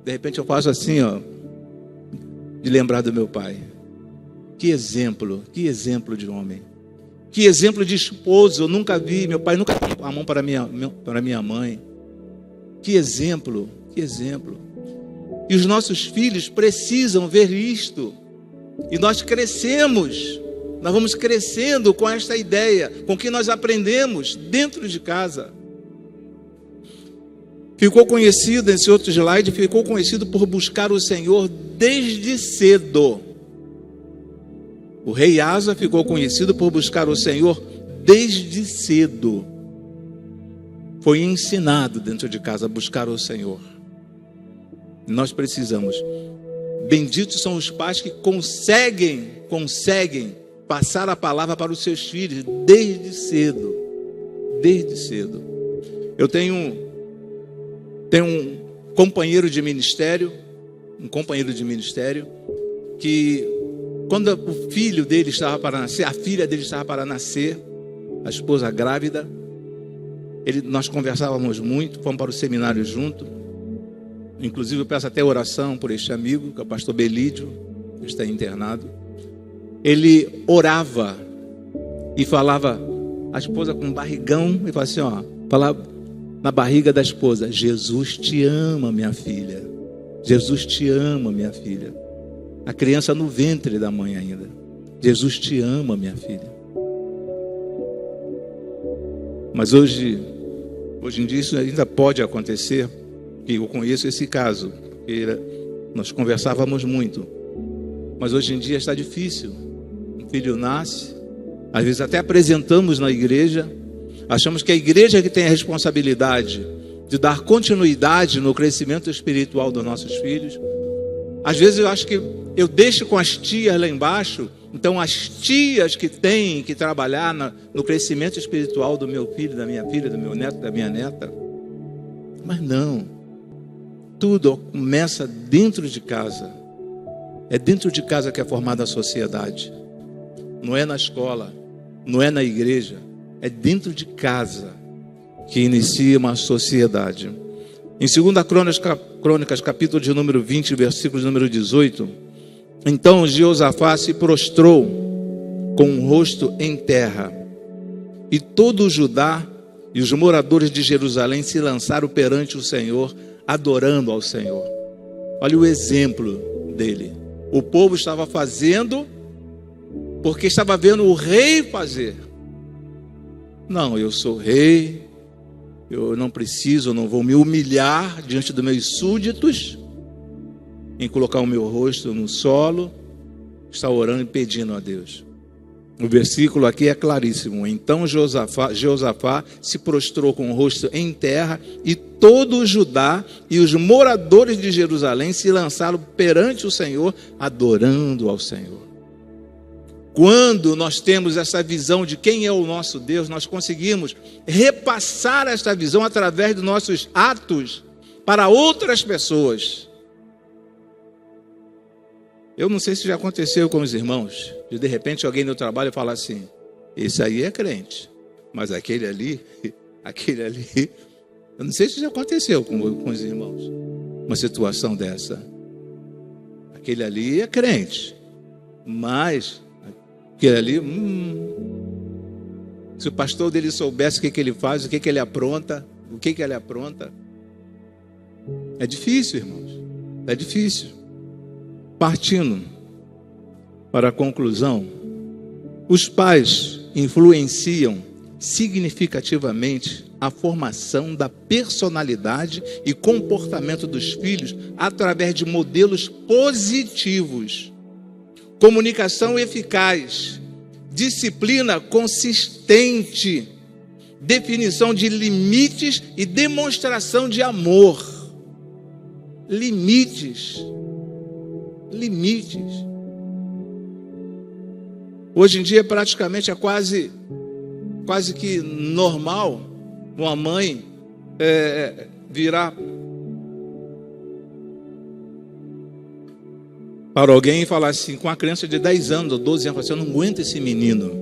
de repente eu faço assim, ó, de lembrar do meu pai. Que exemplo de homem. Que exemplo de esposo. Eu nunca vi, meu pai nunca deu a mão para minha mãe. Que exemplo. E os nossos filhos precisam ver isto. E nós vamos crescendo com esta ideia, com que nós aprendemos dentro de casa. Ficou conhecido, nesse outro slide, por buscar o Senhor desde cedo. O rei Asa ficou conhecido por buscar o Senhor desde cedo. Foi ensinado dentro de casa a buscar o Senhor. Nós precisamos. Benditos são os pais que conseguem passar a palavra para os seus filhos desde cedo. Eu tenho um companheiro de ministério, que quando o filho dele estava para nascer, a filha dele estava para nascer, a esposa grávida, nós conversávamos muito, fomos para o seminário junto. Inclusive eu peço até oração por este amigo, que é o pastor Belídio, que está internado. Ele orava e falava, a esposa com um barrigão, e falava assim, ó, falava na barriga da esposa: Jesus te ama, minha filha. Jesus te ama, minha filha. A criança no ventre da mãe ainda. Jesus te ama, minha filha. Mas hoje em dia isso ainda pode acontecer. E eu conheço esse caso, porque nós conversávamos muito. Mas hoje em dia está difícil. Um filho nasce, às vezes até apresentamos na igreja, achamos que a igreja é que tem a responsabilidade de dar continuidade no crescimento espiritual dos nossos filhos. Às vezes eu acho que eu deixo com as tias lá embaixo, então as tias que têm que trabalhar no crescimento espiritual do meu filho, da minha filha, do meu neto, da minha neta. Mas não. Tudo começa dentro de casa. É dentro de casa que é formada a sociedade. Não é na escola, não é na igreja. É dentro de casa que inicia uma sociedade. Em 2 Crônicas, capítulo de número 20, versículo de número 18. Então Jeosafá se prostrou com o rosto em terra, e todo o Judá e os moradores de Jerusalém se lançaram perante o Senhor, adorando ao Senhor. Olha o exemplo dele. O povo estava fazendo porque estava vendo o rei fazer. Não, eu sou rei, eu não preciso, eu não vou me humilhar diante dos meus súditos em colocar o meu rosto no solo. Está orando e pedindo a Deus. O versículo aqui é claríssimo. Então Jeosafá se prostrou com o rosto em terra, e todo o Judá e os moradores de Jerusalém se lançaram perante o Senhor, adorando ao Senhor. Quando nós temos essa visão de quem é o nosso Deus, nós conseguimos repassar essa visão através dos nossos atos para outras pessoas. Eu não sei se já aconteceu com os irmãos, de repente alguém no trabalho fala assim: esse aí é crente, mas aquele ali, eu não sei se já aconteceu com os irmãos, uma situação dessa. Aquele ali é crente, mas aquele ali, se o pastor dele soubesse o que ele faz, o que ele apronta, é difícil, irmãos, é difícil. Partindo para a conclusão, os pais influenciam significativamente a formação da personalidade e comportamento dos filhos através de modelos positivos, comunicação eficaz, disciplina consistente, definição de limites e demonstração de amor. Limites. Hoje em dia praticamente é quase que normal uma mãe virar para alguém e falar assim, com uma criança de 10 anos ou 12 anos, assim, eu não aguento esse menino,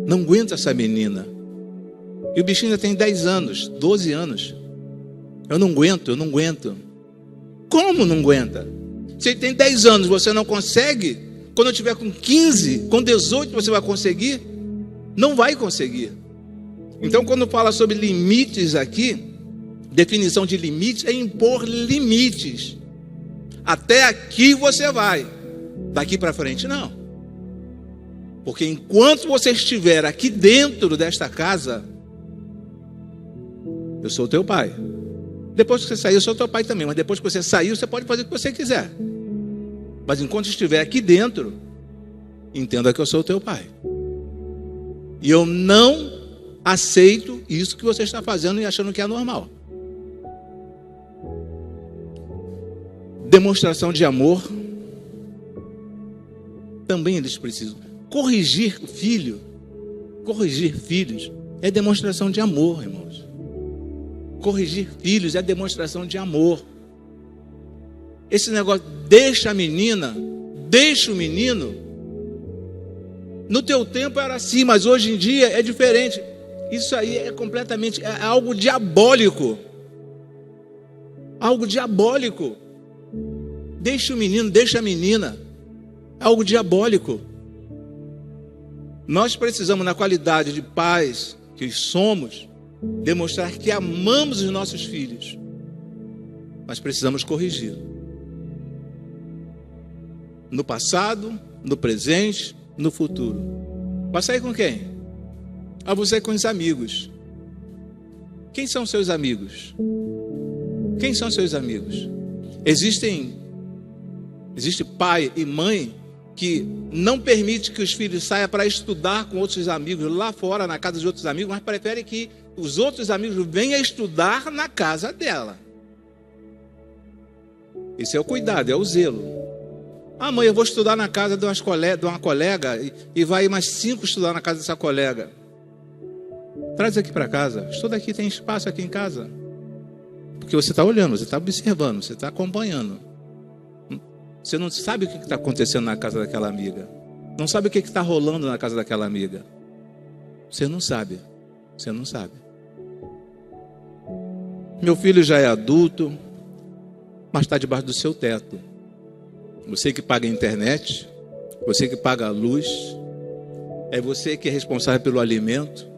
não aguento essa menina. E o bichinho ainda tem 10 anos, 12 anos. Eu não aguento. Como não aguenta? Se ele tem 10 anos, você não consegue? Quando eu tiver com 15, com 18, você vai conseguir? Não vai conseguir. Então, quando fala sobre limites aqui, definição de limites é impor limites. Até aqui você vai. Daqui para frente, não. Porque enquanto você estiver aqui dentro desta casa, eu sou teu pai. Depois que você sair, eu sou teu pai também. Mas depois que você sair, você pode fazer o que você quiser. Mas enquanto estiver aqui dentro, entenda que eu sou teu pai. E eu não aceito isso que você está fazendo e achando que é normal. Demonstração de amor. Também eles precisam. Corrigir filhos é demonstração de amor, irmãos. Corrigir filhos é demonstração de amor. Esse negócio, deixa a menina, deixa o menino. No teu tempo era assim, mas hoje em dia é diferente. Isso aí é completamente, é algo diabólico. Algo diabólico. Deixa o menino, deixa a menina. Algo diabólico. Nós precisamos, na qualidade de pais que somos, demonstrar que amamos os nossos filhos. Mas precisamos corrigir. No passado, no presente, no futuro. Vai sair com quem? Você com os amigos. Quem são seus amigos? Quem são seus amigos? Existe pai e mãe que não permite que os filhos saiam para estudar com outros amigos lá fora, na casa de outros amigos, mas prefere que os outros amigos venham estudar na casa dela. Esse é o cuidado, é o zelo. Mãe, eu vou estudar na casa de uma colega e vai mais 5 estudar na casa dessa colega. Traz aqui para casa. Estuda aqui, tem espaço aqui em casa. Porque você está olhando, você está observando, você está acompanhando. Você não sabe o que está acontecendo na casa daquela amiga. Não sabe o que está rolando na casa daquela amiga. Você não sabe. Você não sabe. Meu filho já é adulto, mas está debaixo do seu teto. Você que paga a internet, você que paga a luz, é você que é responsável pelo alimento,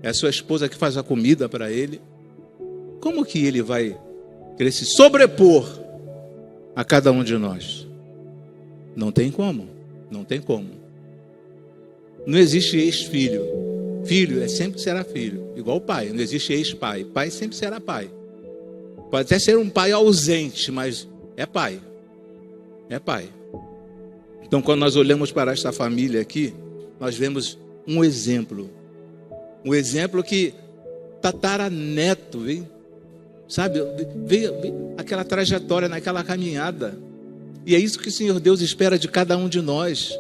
é a sua esposa que faz a comida para ele. Como que ele vai querer se sobrepor a cada um de nós? Não tem como, não tem como. Não existe ex-filho. Filho sempre será filho, igual o pai. Não existe ex-pai. Pai sempre será pai. Pode até ser um pai ausente, mas é pai. É pai. Então, quando nós olhamos para esta família aqui, nós vemos um exemplo. Um exemplo que tataraneto, sabe, veio aquela trajetória, naquela caminhada. E é isso que o Senhor Deus espera de cada um de nós.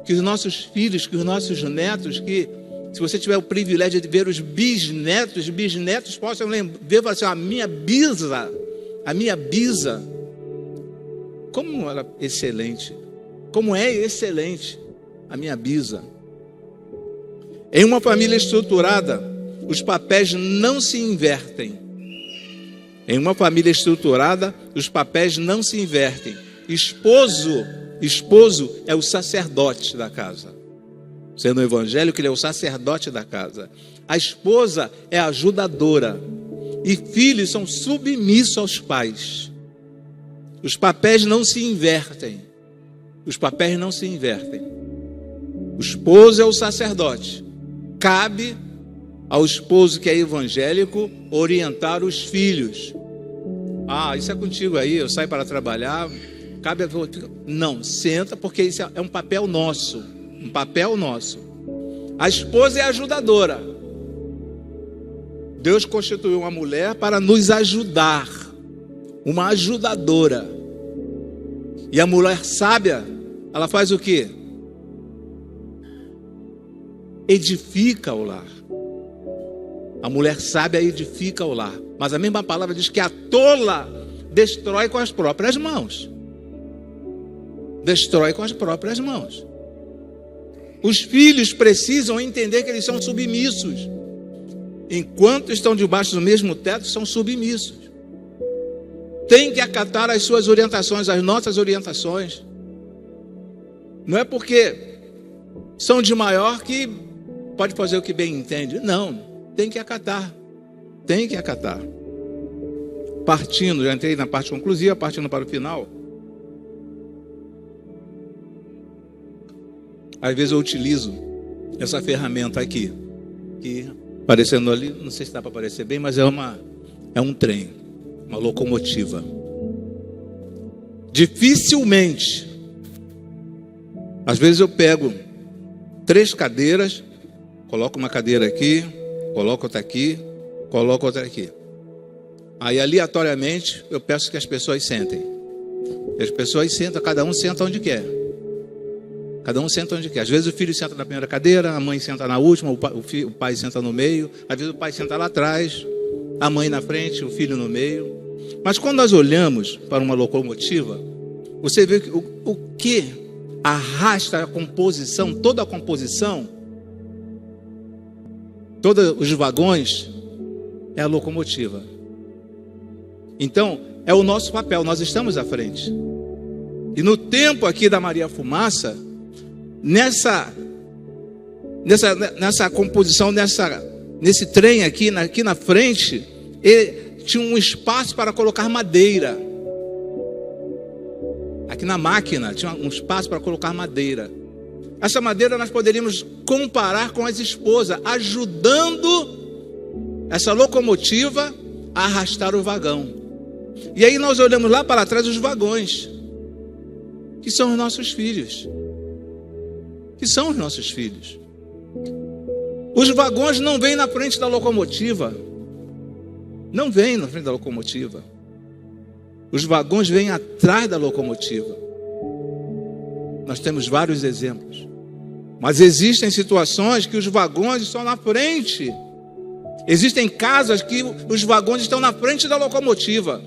Que os nossos filhos, que os nossos netos, que se você tiver o privilégio de ver os bisnetos possam ver assim, a minha bisa, como ela é excelente, como é excelente a minha bisa. Em uma família estruturada, os papéis não se invertem. Em uma família estruturada, os papéis não se invertem. Esposo é o sacerdote da casa. Sendo evangélico, ele é o sacerdote da casa. A esposa é a ajudadora. E filhos são submissos aos pais. Os papéis não se invertem. Os papéis não se invertem. O esposo é o sacerdote. Cabe ao esposo que é evangélico orientar os filhos. Isso é contigo aí, eu saio para trabalhar. Cabe a... Não, senta, porque isso é um papel nosso. Um papel nosso. A esposa é ajudadora. Deus constituiu uma mulher para nos ajudar. Uma ajudadora. E a mulher sábia, ela faz o quê? Edifica o lar. A mulher sábia edifica o lar. Mas a mesma palavra diz que a tola destrói com as próprias mãos. Destrói com as próprias mãos. Os filhos precisam entender que eles são submissos. Enquanto estão debaixo do mesmo teto, são submissos. Tem que acatar as suas orientações, as nossas orientações. Não é porque são de maior que pode fazer o que bem entende. Não, tem que acatar. Tem que acatar. Partindo, já entrei na parte conclusiva, partindo para o final. Às vezes eu utilizo essa ferramenta aqui, que aparecendo ali, não sei se dá para aparecer bem, mas é um trem, uma locomotiva. Dificilmente, às vezes eu pego 3 cadeiras, coloco uma cadeira aqui, coloco outra aqui, coloco outra aqui. Aí aleatoriamente eu peço que as pessoas sentem. As pessoas sentam, cada um senta onde quer. Cada um senta onde quer. Às vezes o filho senta na primeira cadeira, a mãe senta na última, o pai senta no meio. Às vezes o pai senta lá atrás, a mãe na frente, o filho no meio. Mas quando nós olhamos para uma locomotiva, você vê que o que arrasta a composição, toda a composição, todos os vagões, é a locomotiva. Então, é o nosso papel, nós estamos à frente. E no tempo aqui da Maria Fumaça, nessa composição, nesse trem aqui na frente, tinha um espaço para colocar madeira. Aqui na máquina tinha um espaço para colocar madeira. Essa madeira nós poderíamos comparar com as esposas, ajudando essa locomotiva a arrastar o vagão. E aí nós olhamos lá para trás os vagões, que são os nossos filhos. Que são os nossos filhos. Os vagões não vêm na frente da locomotiva. Não vêm na frente da locomotiva. Os vagões vêm atrás da locomotiva. Nós temos vários exemplos. Mas existem situações que os vagões estão na frente. Existem casas que os vagões estão na frente da locomotiva.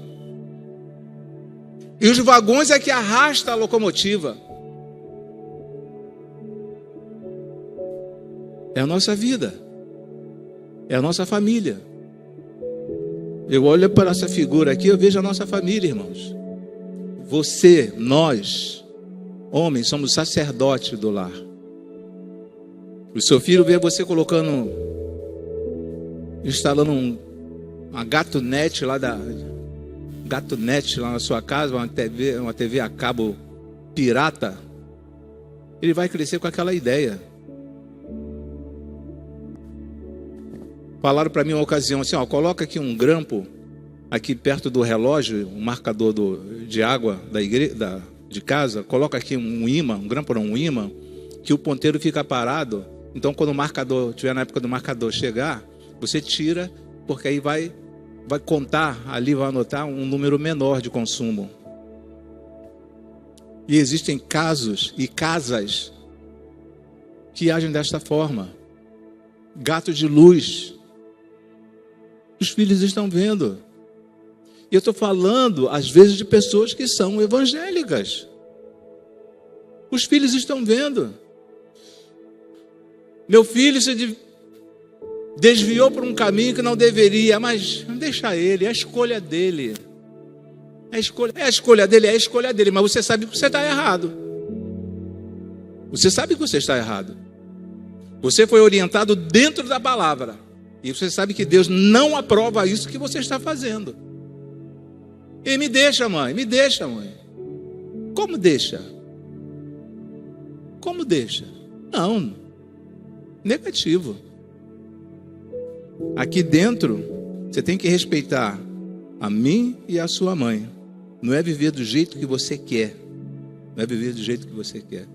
E os vagões é que arrastam a locomotiva. É a nossa vida. É a nossa família. Eu olho para essa figura aqui, eu vejo a nossa família, irmãos. Você, nós, homens, somos sacerdotes do lar. O seu filho vê você instalando uma gatunete lá na sua casa, uma TV a cabo pirata. Ele vai crescer com aquela ideia. Falaram para mim uma ocasião assim, coloca aqui um grampo aqui perto do relógio, um marcador de água de casa, coloca aqui um imã, que o ponteiro fica parado. Então quando o marcador, tiver na época do marcador chegar, você tira, porque aí vai contar, ali vai anotar um número menor de consumo. E existem casos e casas que agem desta forma. Gato de luz. Os filhos estão vendo. E eu estou falando, às vezes, de pessoas que são evangélicas. Os filhos estão vendo. Meu filho se desviou por um caminho que não deveria, mas deixa ele, é a escolha dele. É a escolha dele, mas você sabe que você está errado. Você sabe que você está errado. Você foi orientado dentro da palavra. E você sabe que Deus não aprova isso que você está fazendo. E me deixa, mãe. Como deixa? Como deixa? Não. Negativo. Aqui dentro, você tem que respeitar a mim e a sua mãe. Não é viver do jeito que você quer. Não é viver do jeito que você quer.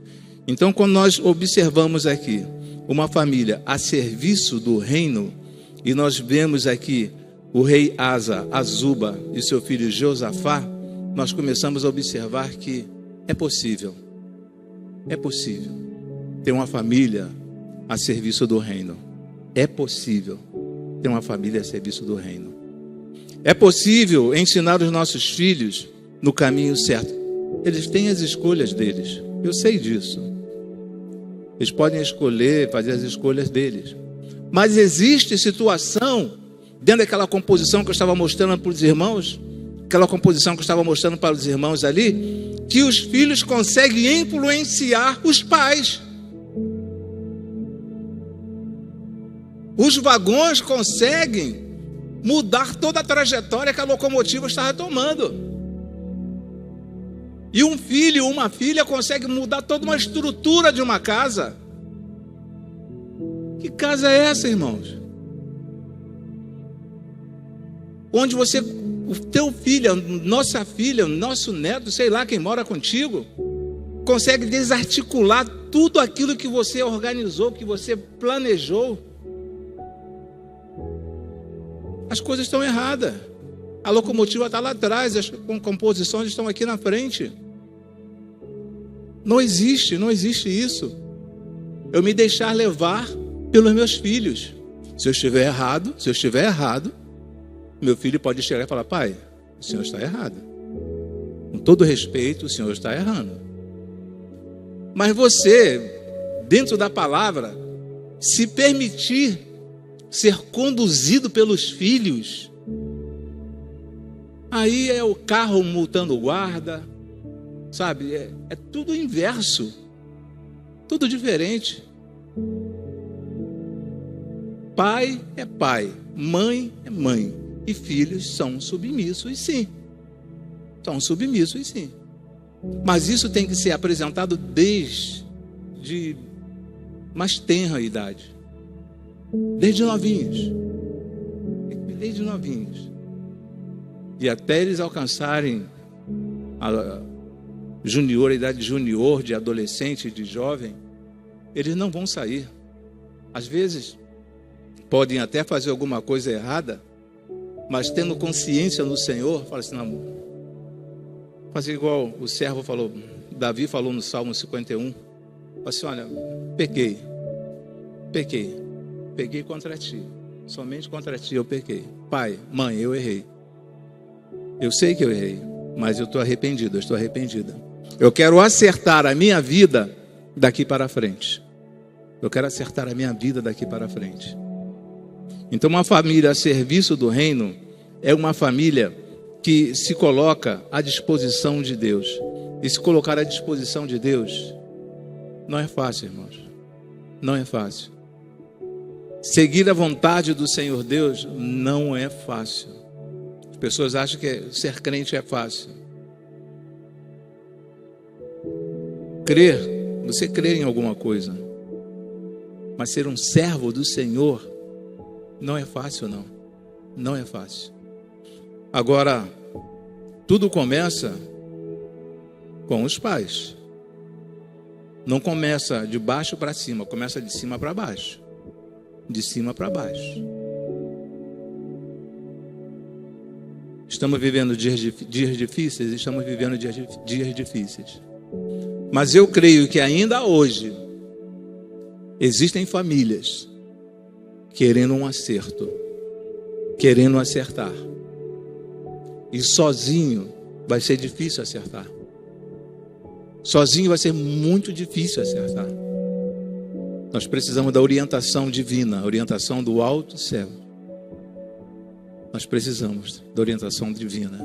Então, quando nós observamos aqui uma família a serviço do reino, e nós vemos aqui o rei Asa, Azuba e seu filho Josafá, nós começamos a observar que é possível ter uma família a serviço do reino. É possível ter uma família a serviço do reino. É possível ensinar os nossos filhos no caminho certo. Eles têm as escolhas deles, eu sei disso. Eles podem escolher, fazer as escolhas deles. Mas existe situação, dentro daquela composição que eu estava mostrando para os irmãos, ali, que os filhos conseguem influenciar os pais. Os vagões conseguem mudar toda a trajetória que a locomotiva estava tomando. E um filho, uma filha consegue mudar toda uma estrutura de uma casa. Que casa é essa, irmãos? Onde o teu filho, nossa filha, nosso neto, sei lá quem mora contigo, consegue desarticular tudo aquilo que você organizou, que você planejou. As coisas estão erradas. A locomotiva está lá atrás, as composições estão aqui na frente. Não existe isso. Eu me deixar levar pelos meus filhos. Se eu estiver errado, meu filho pode chegar e falar: pai, o senhor está errado. Com todo respeito, o senhor está errando. Mas você, dentro da palavra, se permitir ser conduzido pelos filhos, Aí é o carro multando o guarda, sabe? É tudo inverso, tudo diferente. Pai é pai, mãe é mãe, e filhos são submissos, sim. São submissos, sim. Mas isso tem que ser apresentado desde mais tenra idade, desde novinhos, e até eles alcançarem a idade junior, de adolescente, de jovem, eles não vão sair. Às vezes podem até fazer alguma coisa errada, mas tendo consciência no Senhor, fala assim, não, fazer igual o servo falou, Davi falou no Salmo 51, fala assim, olha, pequei contra ti, somente contra ti eu pequei. Pai, mãe, eu errei. Eu sei que eu errei, mas eu estou arrependido, eu estou arrependida. Eu quero acertar a minha vida daqui para frente. Eu quero acertar a minha vida daqui para frente. Então, uma família a serviço do reino é uma família que se coloca à disposição de Deus. E se colocar à disposição de Deus não é fácil, irmãos. Não é fácil. Seguir a vontade do Senhor Deus não é fácil. As pessoas acham que ser crente é fácil. Você crer em alguma coisa, mas ser um servo do Senhor não é fácil, não. Não é fácil. Agora, tudo começa com os pais. Não começa de baixo para cima, começa de cima para baixo. De cima para baixo. Estamos vivendo dias difíceis, estamos vivendo dias difíceis. Mas eu creio que ainda hoje existem famílias querendo um acerto, querendo acertar. E sozinho vai ser difícil acertar. Sozinho vai ser muito difícil acertar. Nós precisamos da orientação divina, a orientação do alto céu. Nós precisamos da orientação divina.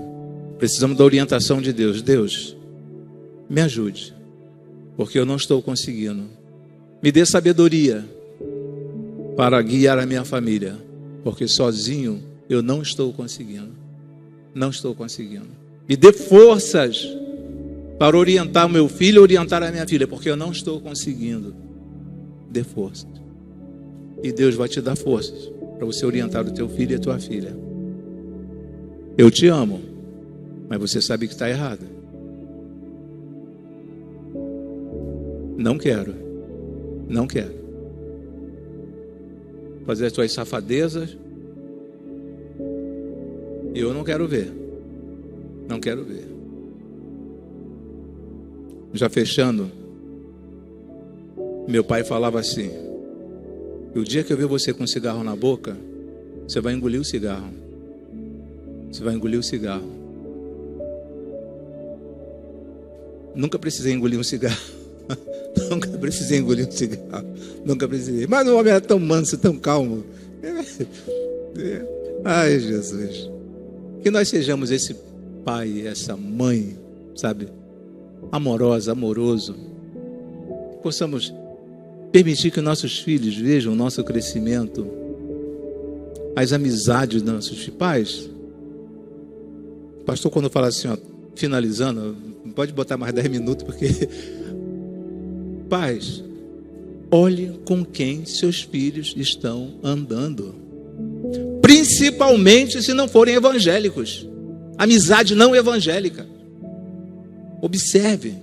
Precisamos da orientação de Deus. Deus, me ajude, porque eu não estou conseguindo. Me dê sabedoria para guiar a minha família, porque sozinho eu não estou conseguindo. Não estou conseguindo. Me dê forças para orientar o meu filho, orientar a minha filha, porque eu não estou conseguindo. Dê força. E Deus vai te dar forças para você orientar o teu filho e a tua filha. Eu te amo, mas você sabe que está errado. Não quero fazer as tuas safadezas. Eu não quero ver. Já fechando, meu pai falava assim: o dia que eu ver você com um cigarro na boca, você vai engolir o cigarro. Você vai engolir o cigarro. Nunca precisei engolir um cigarro. Nunca precisei engolir um cigarro. Nunca precisei. Mas o homem era tão manso, tão calmo. Ai, Jesus. Que nós sejamos esse pai, essa mãe, sabe? Amorosa, amoroso. Possamos permitir que nossos filhos vejam o nosso crescimento, as amizades dos nossos pais. O pastor, quando fala assim, ó, finalizando, não pode botar mais 10 minutos, porque pais, olhe com quem seus filhos estão andando, principalmente se não forem evangélicos. Amizade não evangélica. Observem.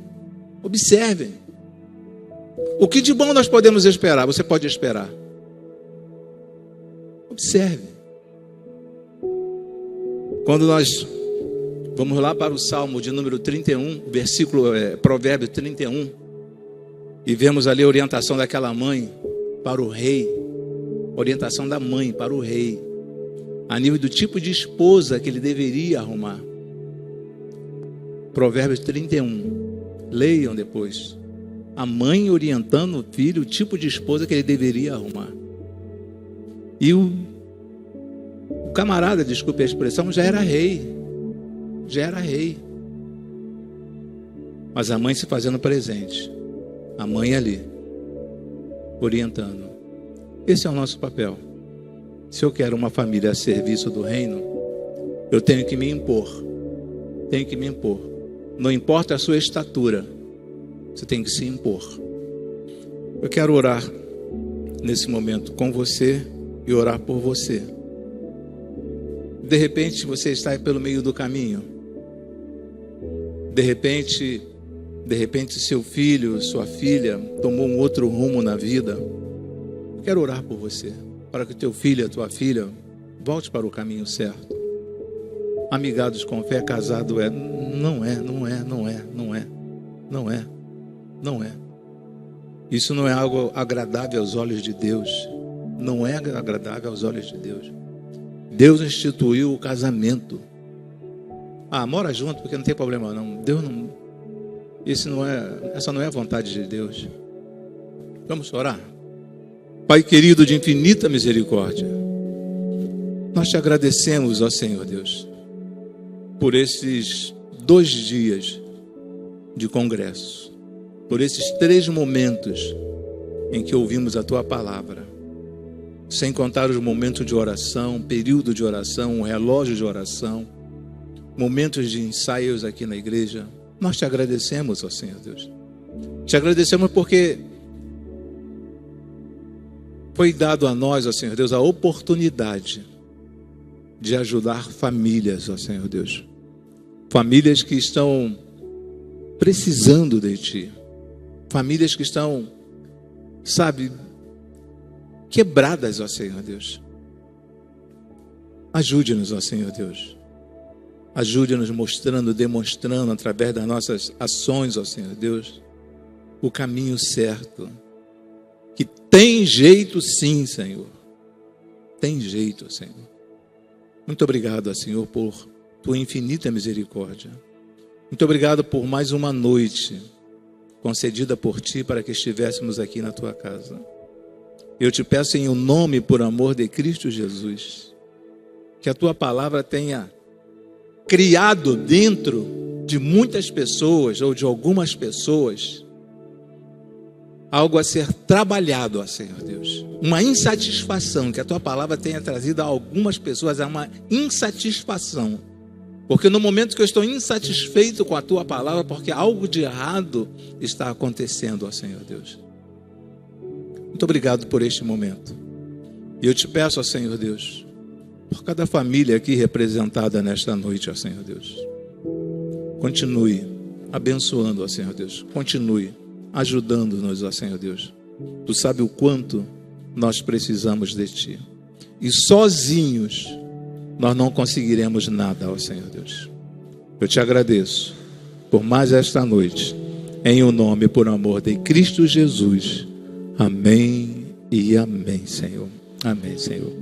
O que de bom nós podemos esperar? Você pode esperar. Observe. Quando nós vamos lá para o Salmo de número 31, Provérbio 31, e vemos ali a orientação daquela mãe para o rei, orientação da mãe para o rei, a nível do tipo de esposa que ele deveria arrumar. Provérbios 31, leiam depois. A mãe orientando o filho, o tipo de esposa que ele deveria arrumar. E o camarada, desculpe a expressão, já era rei. já era rei. Mas a mãe se fazendo presente, a mãe ali, orientando. Esse é o nosso papel. Se eu quero uma família a serviço do reino, eu tenho que me impor. Tenho que me impor. Não importa a sua estatura, você tem que se impor. Eu quero orar nesse momento com você e orar por você. De repente você está aí pelo meio do caminho. De repente seu filho, sua filha tomou um outro rumo na vida. Eu quero orar por você, para que o teu filho, a tua filha, volte para o caminho certo. Amigados com fé, casado não é. Isso não é algo agradável aos olhos de Deus. Não é agradável aos olhos de Deus. Deus instituiu o casamento. Mora junto porque não tem problema não. Deus não. Essa não é a vontade de Deus. Vamos orar. Pai querido de infinita misericórdia, nós te agradecemos, ó Senhor Deus, por esses 2 dias de congresso, por esses 3 momentos em que ouvimos a tua palavra, sem contar os momentos de oração, período de oração, relógio de oração, momentos de ensaios aqui na igreja. Nós te agradecemos, ó Senhor Deus. Te agradecemos porque foi dado a nós, ó Senhor Deus, a oportunidade de ajudar famílias, ó Senhor Deus. Famílias que estão precisando de Ti. Famílias que estão, quebradas, ó Senhor Deus. Ajude-nos, ó Senhor Deus. Ajude-nos mostrando, demonstrando através das nossas ações, ó Senhor Deus, o caminho certo. Que tem jeito sim, Senhor. Tem jeito, Senhor. Muito obrigado, Senhor, por tua infinita misericórdia. Muito obrigado por mais uma noite concedida por Ti para que estivéssemos aqui na Tua casa. Eu te peço em um nome, por amor de Cristo Jesus, que a Tua palavra tenha criado dentro de muitas pessoas ou de algumas pessoas algo a ser trabalhado, ó Senhor Deus. Uma insatisfação, que a Tua palavra tenha trazido a algumas pessoas uma insatisfação. Porque no momento que eu estou insatisfeito com a Tua palavra, porque algo de errado está acontecendo, ó Senhor Deus. Muito obrigado por este momento. E eu te peço, ó Senhor Deus, por cada família aqui representada nesta noite, ó Senhor Deus. Continue abençoando, ó Senhor Deus. Continue ajudando-nos, ó Senhor Deus. Tu sabe o quanto nós precisamos de Ti. E sozinhos nós não conseguiremos nada, ó Senhor Deus. Eu te agradeço por mais esta noite. Em o nome, por amor de Cristo Jesus. Amém e amém, Senhor. Amém, Senhor.